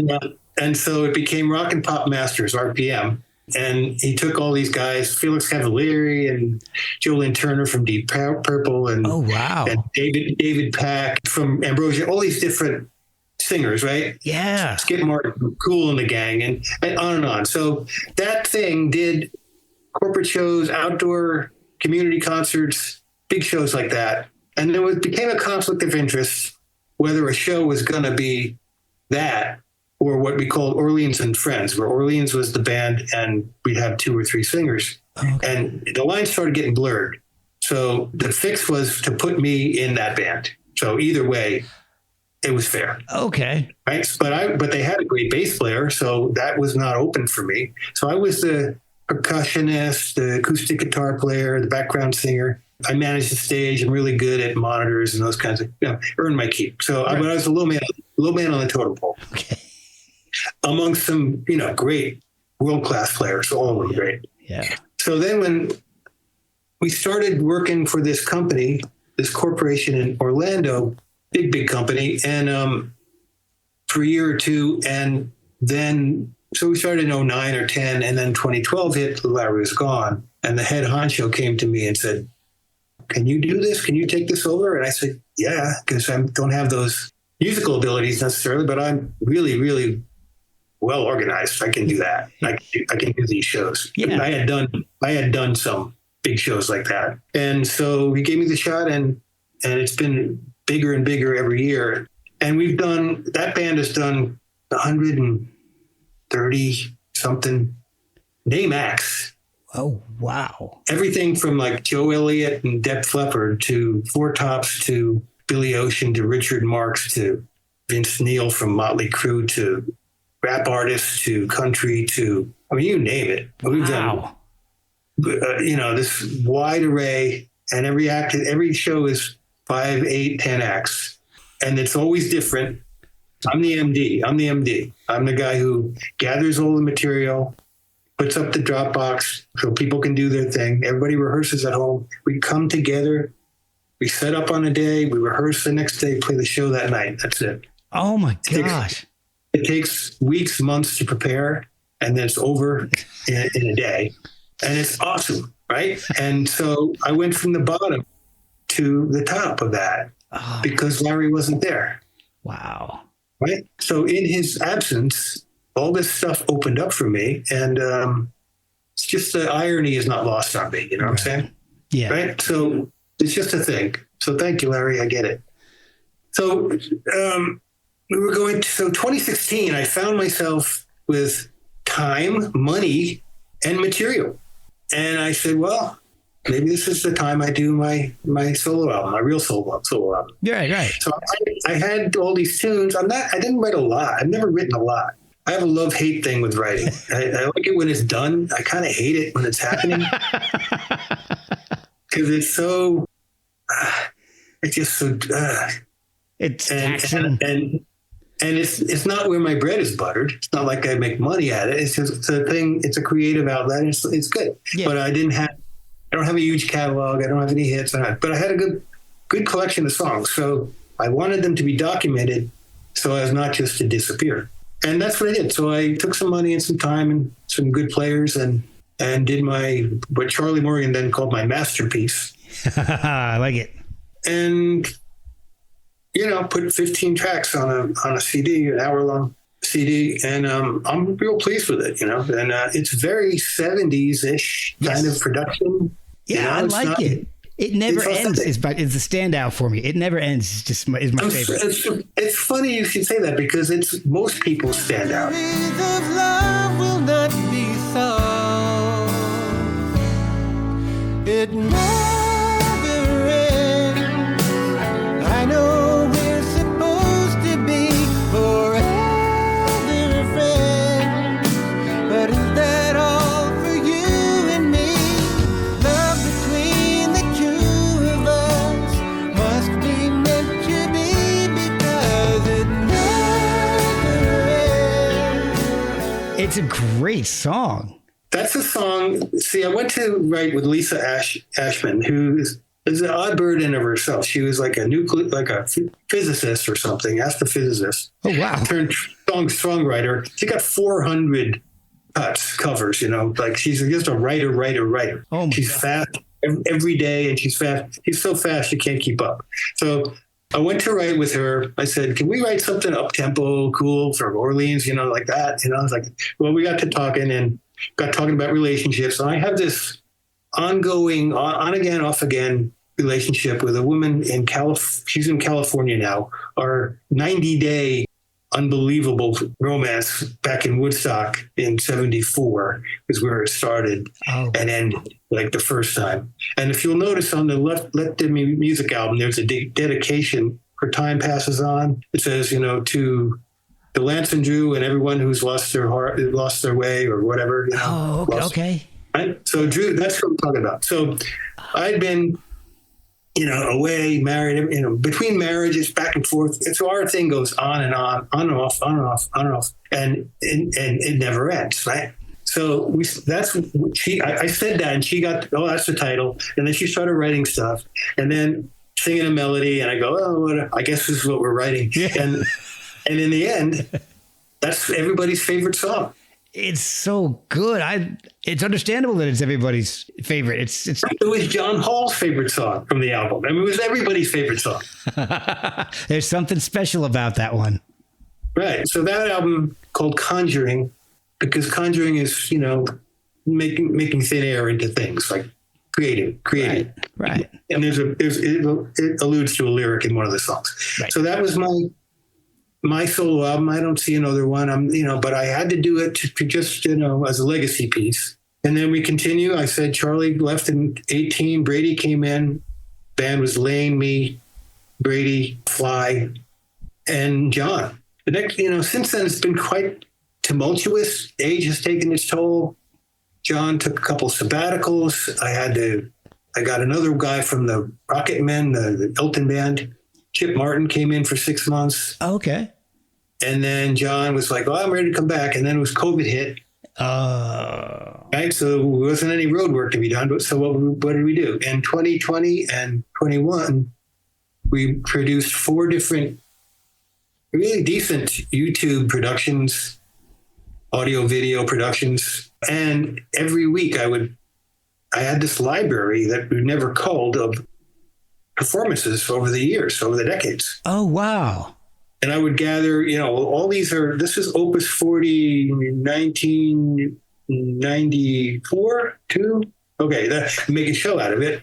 And so it became Rock and Pop Masters, RPM. And he took all these guys, Felix Cavalieri and Julian Turner from Deep Purple, and and David Pack from Ambrosia, all these different singers, right? Yeah. Skip Martin, Cool in the Gang, and on and on. So that thing did corporate shows, outdoor community concerts, big shows like that. And there became a conflict of interest whether a show was going to be that or what we called Orleans and Friends, where Orleans was the band and we'd have 2 or 3 singers. Okay. And the lines started getting blurred. So the fix was to put me in that band. So either way, it was fair. Okay. Right. But they had a great bass player, so that was not open for me. So I was the percussionist, the acoustic guitar player, the background singer. I managed the stage. I'm really good at monitors and those kinds of, earned my keep. So I was a low man on the totem pole. Okay. Among some, great world-class players, all of them great. Yeah. So then when we started working for this company, this corporation in Orlando, big company, and for a year or two. And then, so we started in 09 or 10, and then 2012 hit, Larry was gone. And the head honcho came to me and said, can you do this? Can you take this over? And I said, yeah, because I don't have those musical abilities necessarily, but I'm really, really well organized. I can do that. I can do these shows. Yeah. I had done some big shows like that. And so he gave me the shot, and it's been bigger and bigger every year. And that band has done 130 something name acts. Oh, wow. Everything from like Joe Elliott and Def Leppard to Four Tops to Billy Ocean to Richard Marx to Vince Neil from Motley Crue to rap artists to country to, I mean, you name it. We've done, this wide array, and every show is 5, 8, 10 acts, and it's always different. I'm the MD. I'm the guy who gathers all the material, puts up the Dropbox so people can do their thing. Everybody rehearses at home. We come together. We set up on a day. We rehearse the next day, play the show that night. That's it. Oh, my gosh. It takes weeks, months to prepare, and then it's over in a day. And it's awesome, right? And so I went from the bottom to the top of that because Larry wasn't there. Wow. Right? So in his absence, all this stuff opened up for me, and it's just the irony is not lost on me. You know what I'm saying? Yeah. Right. So it's just a thing. So thank you, Larry. I get it. So we were going to, so 2016, I found myself with time, money, and material, and I said, well, maybe this is the time I do my solo album, my real solo album. Right. So I had all these tunes. I didn't write a lot. I've never written a lot. I have a love-hate thing with writing. I like it when it's done. I kind of hate it when it's happening because it's so. It's just so. It's and it's not where my bread is buttered. It's not like I make money at it. It's just a thing. It's a creative outlet. It's good. Yeah. But I don't have a huge catalog. I don't have any hits. But I had a good collection of songs. So I wanted them to be documented so as not just to disappear. And that's what I did. So I took some money and some time and some good players and did what Charlie Morgan then called my masterpiece. I like it. And, put 15 tracks on a CD, an hour-long CD. And I'm real pleased with it, And it's very 70s-ish kind of production. Yeah, I like it. It never ends. It's a standout for me. It never ends. It's just my favorite. It's funny you should say that because it's most people's standout. Of love will not be solved. It never ends. I know we're supposed to be forever friends, but is that all for you and me? Love between the two of us must be meant to be because it never ends. It's a great song. That's a song. See, I went to write with Lisa Ashman, who is an odd bird in of herself. She was like a physicist or something, astrophysicist. Oh, wow. Turned songwriter. She got 400 covers, like she's just a writer. Oh, she's fast every day, and she's fast. She's so fast you can't keep up. So I went to write with her. I said, can we write something up-tempo, cool, from Orleans, like that? I was like, well, we got to talking about relationships. And I have this ongoing, on again, off again relationship with a woman in she's in California now. Our 90-day unbelievable romance back in Woodstock in 74 is where it started and ended, like the first time. And if you'll notice on the Let the Music album, there's a dedication for Time Passes On. It says, to the Lance and Drew and everyone who's lost their way or whatever. Oh, okay. Right? So Drew, that's what I'm talking about. So I'd been, away, married, between marriages, back and forth. So our thing goes on and on and off, and it never ends, right? So I said that, and she got, that's the title, and then she started writing stuff, and then singing a melody, and I go, I guess this is what we're writing, And in the end, that's everybody's favorite song. It's so good. It's understandable that it's everybody's favorite. It was John Hall's favorite song from the album. I mean, it was everybody's favorite song. There's something special about that one. Right. So that album called Conjuring, because conjuring is, making thin air into things, like creating. Right. And it alludes to a lyric in one of the songs. Right. So that was my solo album. I don't see another one. But I had to do it to just, as a legacy piece. And then we continue. I said Charlie left in 18. Brady came in. Band was Lane, me, Brady, Fly, and John. The next, since then it's been quite tumultuous. Age has taken its toll. John took a couple sabbaticals. I got another guy from the Rocket Men, the Elton Band. Chip Martin came in for 6 months. Oh, okay. And then John was like, I'm ready to come back. And then it was COVID hit. Right. So there wasn't any road work to be done. But so what did we do? In 2020 and 21, we produced 4 different really decent YouTube productions, audio, video productions. And every week I had this library that we never culled of performances over the years, over the decades. Oh, wow. And I would gather, this is Opus 40, 1994, too. Okay, make a show out of it.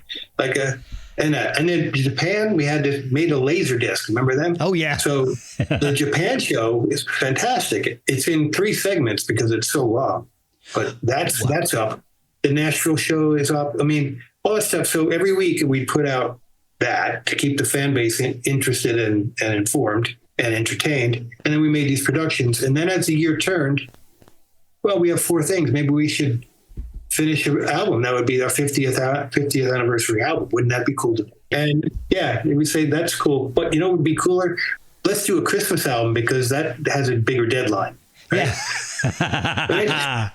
And in Japan, we made a laser disc. Remember them? Oh, yeah. So the Japan show is fantastic. It's in 3 segments because it's so long. But that's up. The Nashville show is up. I mean, all that stuff. So every week we put out that to keep the fan base interested and informed and entertained. And then we made these productions. And then as the year turned, we have 4 things. Maybe we should finish an album. That would be our 50th anniversary album. Wouldn't that be cool? And yeah, we say that's cool. But what would be cooler? Let's do a Christmas album because that has a bigger deadline. Right? Yeah. Right?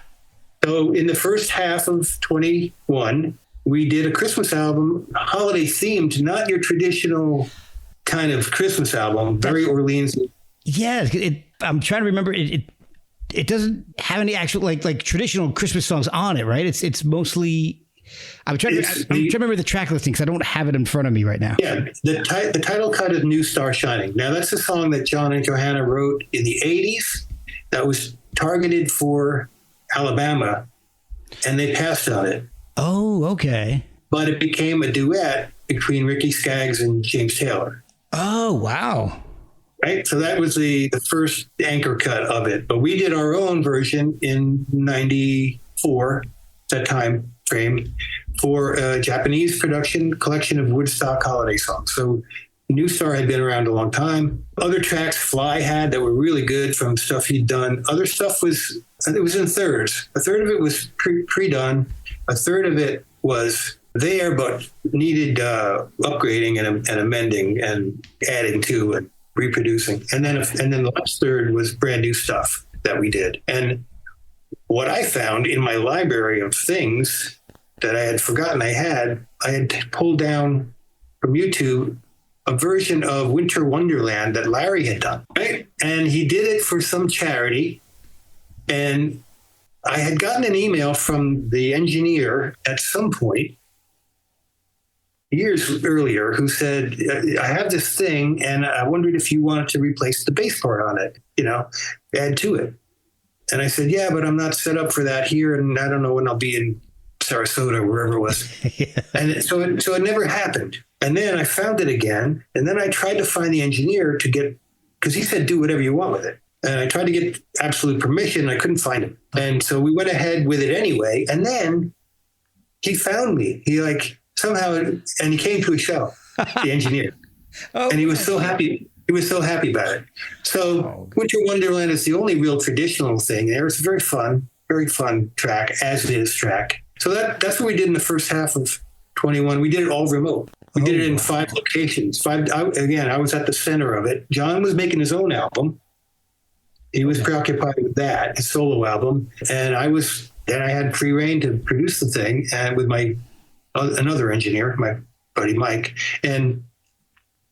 So in the first half of 21, we did a Christmas album, holiday themed, not your traditional kind of Christmas album, very Orleans. Yeah, I'm trying to remember. It doesn't have any actual like traditional Christmas songs on it, right? It's mostly. I'm trying to remember the track listing because I don't have it in front of me right now. Yeah, the title cut is "New Star Shining." Now that's a song that John and Johanna wrote in the '80s. That was targeted for Alabama, and they passed on it. Oh, okay. But it became a duet between Ricky Skaggs and James Taylor. Oh, wow. Right? So that was the first anchor cut of it. But we did our own version in 94, that time frame, for a Japanese production collection of Woodstock holiday songs. So New Star had been around a long time. Other tracks Fly had that were really good from stuff he'd done. Other stuff was in thirds. A third of it was pre-done. A third of it was there, but needed upgrading and amending and adding to and reproducing. And then the last third was brand new stuff that we did. And what I found in my library of things that I had forgotten I had pulled down from YouTube a version of Winter Wonderland that Larry had done, right? And he did it for some charity. And I had gotten an email from the engineer at some point years earlier who said, I have this thing and I wondered if you wanted to replace the bass part on it, add to it. And I said, yeah, but I'm not set up for that here. And I don't know when I'll be in Sarasota, wherever it was. Yeah. And so it never happened. And then I found it again. And then I tried to find the engineer because he said, do whatever you want with it. And I tried to get absolute permission. I couldn't find him. And so we went ahead with it anyway. And then he found me. He somehow, and he came to a show, the engineer. And he was so happy. He was so happy about it. So Winter Wonderland is the only real traditional thing there. It's a very fun track, as it is track. So that's what we did in the first half of 21. We did it all remote. We did it in 5 locations. I was at the center of it. John was making his own album. He was preoccupied with that, his solo album. And I had free reign to produce the thing and with my another engineer, my buddy Mike. And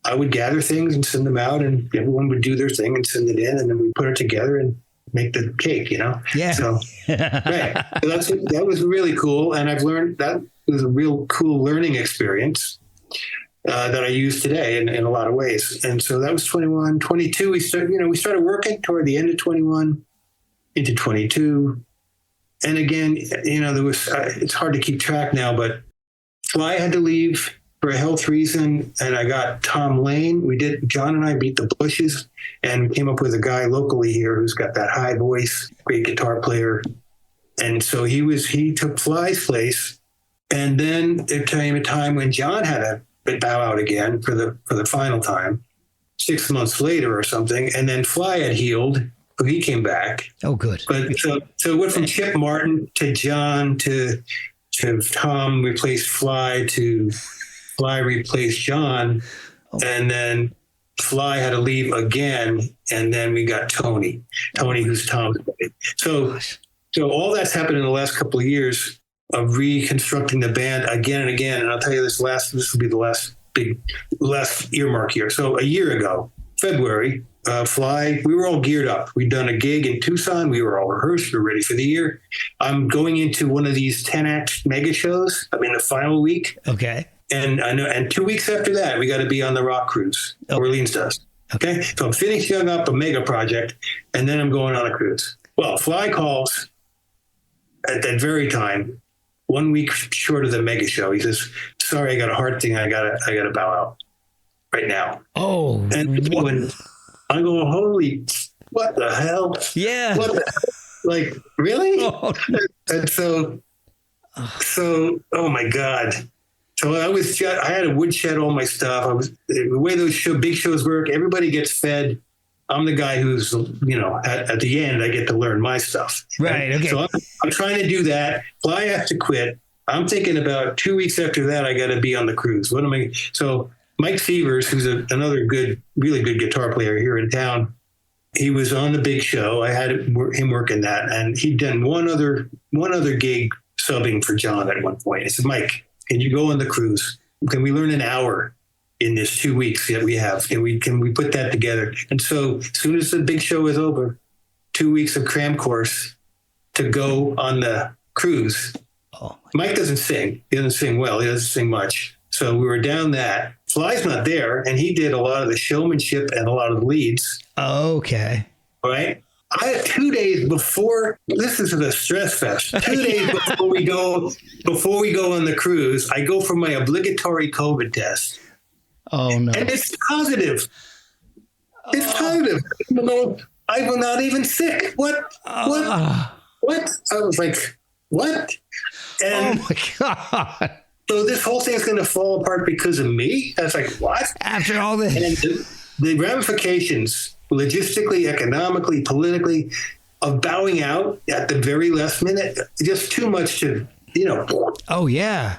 I would gather things and send them out, and everyone would do their thing and send it in, and then we put it together and make the cake, Yeah. So, right. So that was really cool. And I've learned that was a real cool learning experience that I use today in a lot of ways. And so that was 21, 22. We started working toward the end of 21 into 22. And again, there was, it's hard to keep track now, but Fly had to leave for a health reason. And I got Tom Lane. John and I beat the Bushes and came up with a guy locally here who's got that high voice, great guitar player. And so he took Fly's place. And then there came a time when John had to bow out again for the final time, 6 months later or something. And then Fly had healed, so he came back. Oh, good. But so it went from Chip Martin to John to Tom replaced Fly to Fly replaced John. And then Fly had to leave again. And then we got Tony, who's Tom's buddy. So all that's happened in the last couple of years of reconstructing the band again and again. And I'll tell you this will be the last earmark year. So a year ago, February, Fly, we were all geared up. We'd done a gig in Tucson. We were all rehearsed. We were ready for the year. I'm going into one of these 10-act mega shows. I'm in the final week. Okay. And I know, and 2 weeks after that, we got to be on the rock cruise. Okay. Orleans does. Okay. So I'm finishing up a mega project, and then I'm going on a cruise. Well, Fly calls at that very time, 1 week short of the mega show. He says, "Sorry, I got a heart thing. I gotta bow out right now." Oh, and when I'm going, holy, what the hell? Yeah. What like, really? Oh. And so, oh my God. So I had to woodshed all my stuff. The way those big shows work, everybody gets fed. I'm the guy who's, at the end, I get to learn my stuff. Right. Okay. So I'm trying to do that. Fly has to quit. I'm thinking about 2 weeks after that, I got to be on the cruise. So Mike Severs, who's another really good guitar player here in town, he was on the big show. I had him working that, and he'd done one other gig subbing for John at one point. I said, "Mike, can you go on the cruise? Can we learn an hour in this 2 weeks that we have? Can we put that together?" And so as soon as the big show is over, 2 weeks of cram course to go on the cruise. Oh, Mike doesn't sing. He doesn't sing well. He doesn't sing much. So we were down that. Fly's not there, and he did a lot of the showmanship and a lot of the leads. Okay. All right. I had 2 days before. This is a stress fest. 2 days before we go on the cruise, I go for my obligatory COVID test. Oh no! And it's positive. It's positive. I'm not even sick. What? I was like, what? And oh my God! so this whole thing's going to fall apart because of me? I was like, what? After all this, and the ramifications, logistically, economically, politically, of bowing out at the very last minute, just too much to, Oh yeah.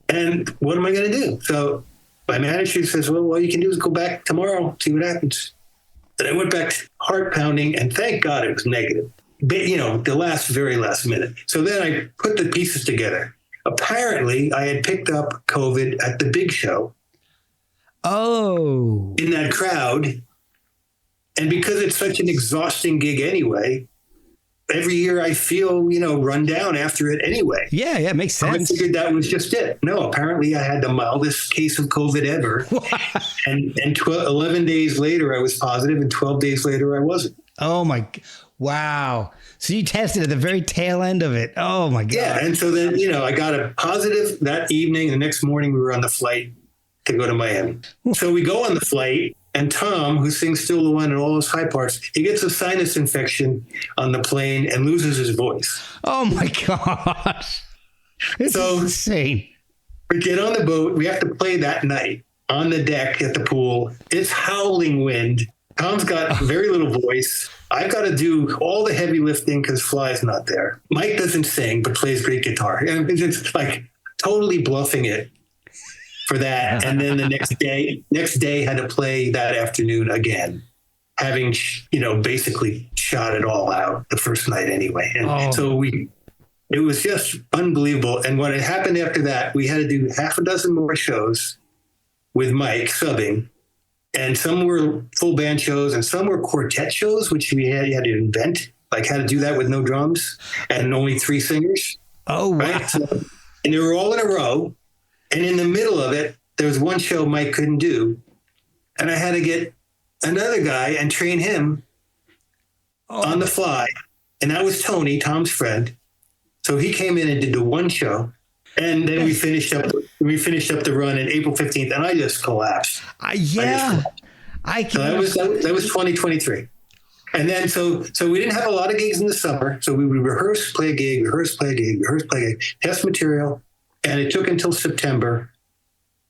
And what am I going to do? So my manager says, well, all you can do is go back tomorrow, see what happens. And I went back heart pounding, and thank God it was negative. But, the very last minute. So then I put the pieces together. Apparently, I had picked up COVID at the big show. Oh. In that crowd. And because it's such an exhausting gig anyway, every year I feel, run down after it anyway. Yeah, it makes sense. I figured that was just it. No, apparently I had the mildest case of COVID ever. and 11 days later I was positive, and 12 days later I wasn't. Oh my, wow. So you tested at the very tail end of it. Oh my God. Yeah. And so then, I got a positive that evening. The next morning we were on the flight to go to Miami. So we go on the flight, and Tom, who sings Still the One and all those high parts, he gets a sinus infection on the plane and loses his voice. Oh my gosh. This is insane. We get on the boat. We have to play that night on the deck at the pool. It's howling wind. Tom's got very little voice. I've got to do all the heavy lifting because Fly's not there. Mike doesn't sing, but plays great guitar. And it's like totally bluffing it for that. And then the next day had to play that afternoon again, having, basically shot it all out the first night anyway. And so it was just unbelievable. And what had happened after that, we had to do half a dozen more shows with Mike subbing. And some were full band shows and some were quartet shows, which you had to invent, like how to do that with no drums and only 3 singers. Oh, wow. Right? So, and they were all in a row. And in the middle of it, there was one show Mike couldn't do. And I had to get another guy and train him on the fly. And that was Tony, Tom's friend. So he came in and did the one show. And then we finished up the run in April 15th, and I just collapsed. Yeah. So that was 2023. And then so we didn't have a lot of gigs in the summer. So we would rehearse, play a gig, rehearse, play a gig, rehearse, play a gig, test material. And it took until September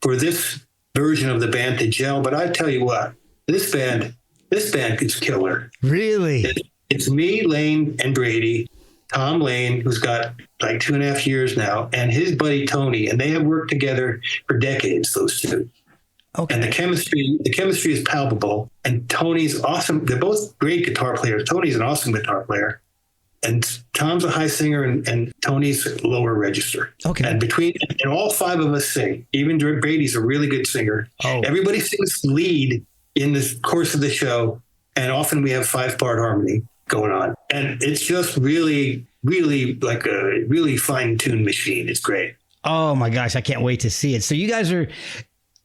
for this version of the band to gel. But I tell you what, this band is killer. Really? It's me, Lane, and Brady. Tom Lane, who's got like 2.5 years now, and his buddy Tony, and they have worked together for decades, those two. Okay. And the chemistry is palpable. And Tony's awesome. They're both great guitar players. Tony's an awesome guitar player. And Tom's a high singer and Tony's lower register. Okay. And all 5 of us sing. Even Brady's a really good singer. Oh. Everybody sings lead in the course of the show. And often we have 5-part harmony going on. And it's just really, really like a really fine-tuned machine. It's great. Oh my gosh, I can't wait to see it. So you guys are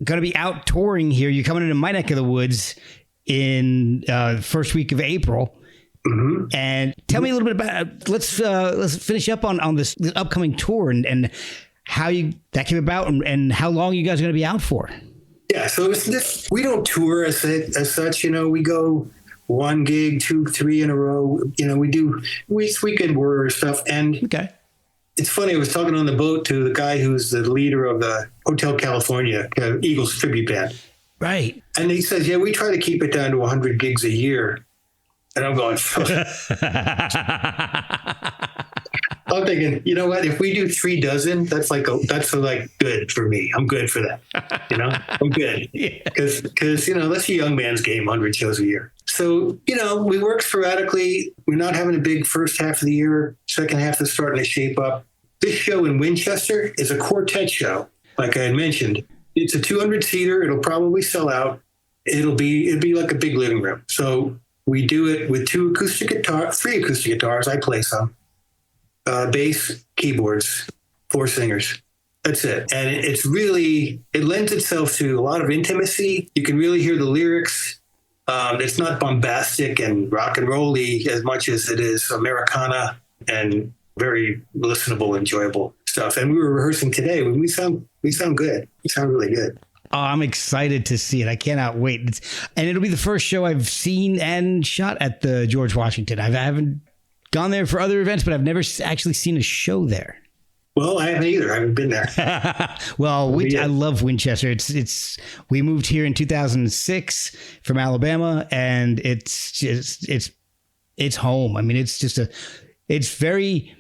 going to be out touring here. You're coming into my neck of the woods in first week of April. Mm-hmm. And tell me a little bit about, let's finish up on this upcoming tour and how that came about and how long you guys are going to be out for. Yeah, so we don't tour as such, we go 1 gig, 2, 3 in a row. We do weekend warrior stuff. And okay. It's funny, I was talking on the boat to the guy who's the leader of the Hotel California, Eagles tribute band. Right. And he says, yeah, we try to keep it down to 100 gigs a year. And I'm going, I'm thinking, you know what? If we do 3 dozen, that's like good for me. I'm good for that. I'm good because that's a young man's game, 100 shows a year. So, we work sporadically. We're not having a big first half of the year. Second half is starting to shape up. This show in Winchester is a quartet show. Like I had mentioned, it's a 200-seater. It'll probably sell out. It'd be like a big living room. So we do it with 3 acoustic guitars. I play some. Bass, keyboards, 4 singers. That's it. And it lends itself to a lot of intimacy. You can really hear the lyrics. It's not bombastic and rock and roll-y as much as it is Americana and very listenable, enjoyable stuff. And we were rehearsing today. We sound good. We sound really good. Oh, I'm excited to see it. I cannot wait. And it'll be the first show I've seen and shot at the George Washington. I haven't gone there for other events, but I've never actually seen a show there. Well, I haven't either. I haven't been there. Well, I love Winchester. We moved here in 2006 from Alabama, and it's home. I mean, it's very.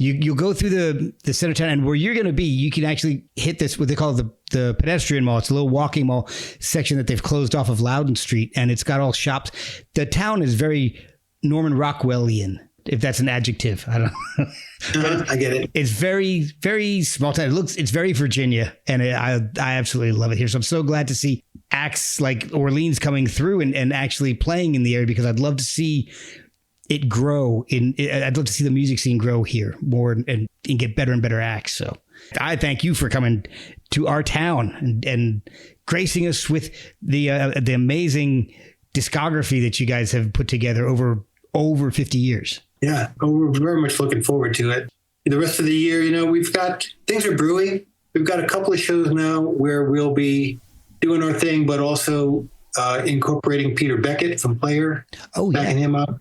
You'll go through the center town, and where you're going to be, you can actually hit this, what they call the pedestrian mall. It's a little walking mall section that they've closed off of Loudon Street, and it's got all shops. The town is very Norman Rockwellian, if that's an adjective. I don't know. I get it. It's very, very small town. It's very Virginia, and I absolutely love it here. So I'm so glad to see acts like Orleans coming through and actually playing in the area, because I'd love to see it grow. I'd love to see the music scene grow here more and get better and better acts. So I thank you for coming to our town and gracing us with the amazing discography that you guys have put together over 50 years. Yeah, we're very much looking forward to it. The rest of the year, things are brewing. We've got a couple of shows now where we'll be doing our thing, but also incorporating Peter Beckett from Player, backing him up,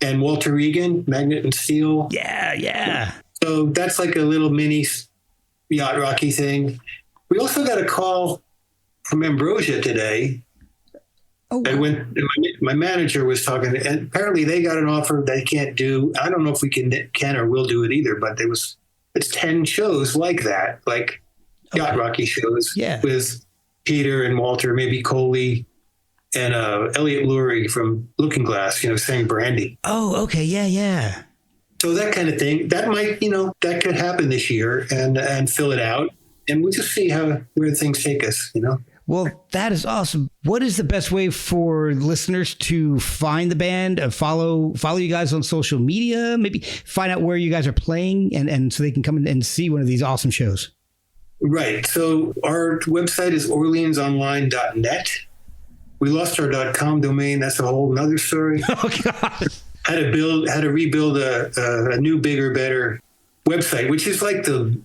and Walter Regan, Magnet and Steel. Yeah. So that's like a little mini yacht rocky thing. We also got a call from Ambrosia today. Oh, wow. And when my manager was talking, and apparently they got an offer they can't do. I don't know if we can or will do it either, but it's 10 shows like that, like yacht rocky shows with Peter and Walter, maybe Coley and Elliot Lurie from Looking Glass, sang Brandy. Oh, okay. Yeah. So that kind of thing, that might, that could happen this year and fill it out. And we'll just see where things take us, Well, that is awesome. What is the best way for listeners to find the band, follow you guys on social media, maybe find out where you guys are playing and so they can come in and see one of these awesome shows? Right. So our website is orleansonline.net. We lost our .com domain. That's a whole nother story. Oh, God. Had to rebuild a new, bigger, better website, which is like the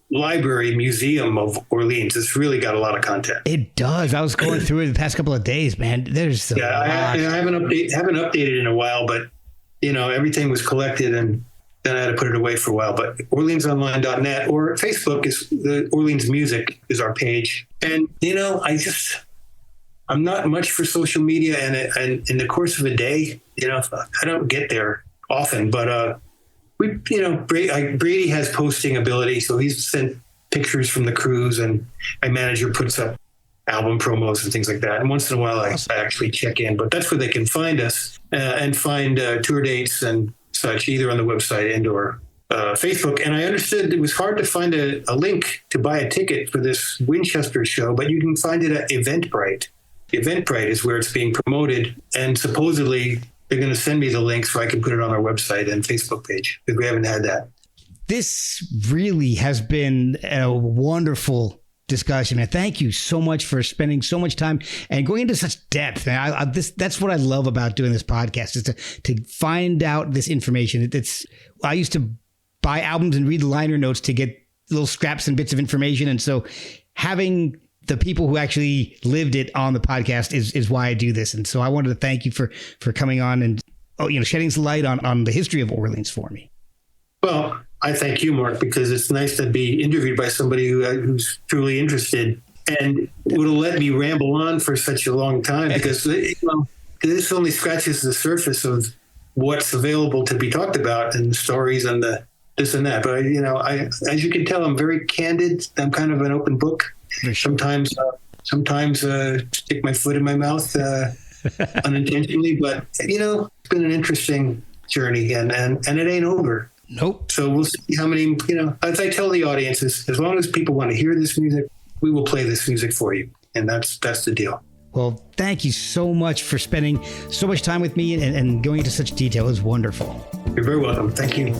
library museum of Orleans. It's really got a lot of content. It does. I was going through it the past couple of days, man. There's a lot. I haven't updated in a while, but everything was collected and then I had to put it away for a while. But orleansonline.net or Facebook is the Orleans Music is our page. And I'm not much for social media, and in the course of a day, I don't get there often, but Brady has posting ability, so he's sent pictures from the cruise, and my manager puts up album promos and things like that. And once in a while, I actually check in, but that's where they can find us and find tour dates and such, either on the website and or Facebook. And I understood it was hard to find a link to buy a ticket for this Winchester show, but you can find it at Eventbrite. Eventbrite is where it's being promoted, and supposedly they're going to send me the link so I can put it on our website and Facebook page, because we haven't had that. This really has been a wonderful discussion, and thank you so much for spending so much time and going into such depth. That's what I love about doing this podcast, is to find out this information. I used to buy albums and read the liner notes to get little scraps and bits of information, and so having the people who actually lived it on the podcast is why I do this. And so I wanted to thank you for coming on and shedding some light on the history of Orleans for me. Well, I thank you, Mark, because it's nice to be interviewed by somebody who's truly interested and would have let me ramble on for such a long time, because this only scratches the surface of what's available to be talked about and stories and the this and that. But I as you can tell, I'm very candid. I'm kind of an open book. Sometimes stick my foot in my mouth unintentionally, but it's been an interesting journey, and it ain't over. Nope. So we'll see how many, as I tell the audiences, as long as people want to hear this music, we will play this music for you. And that's the deal. Well, thank you so much for spending so much time with me and going into such detail. It was wonderful. You're very welcome. Thank you.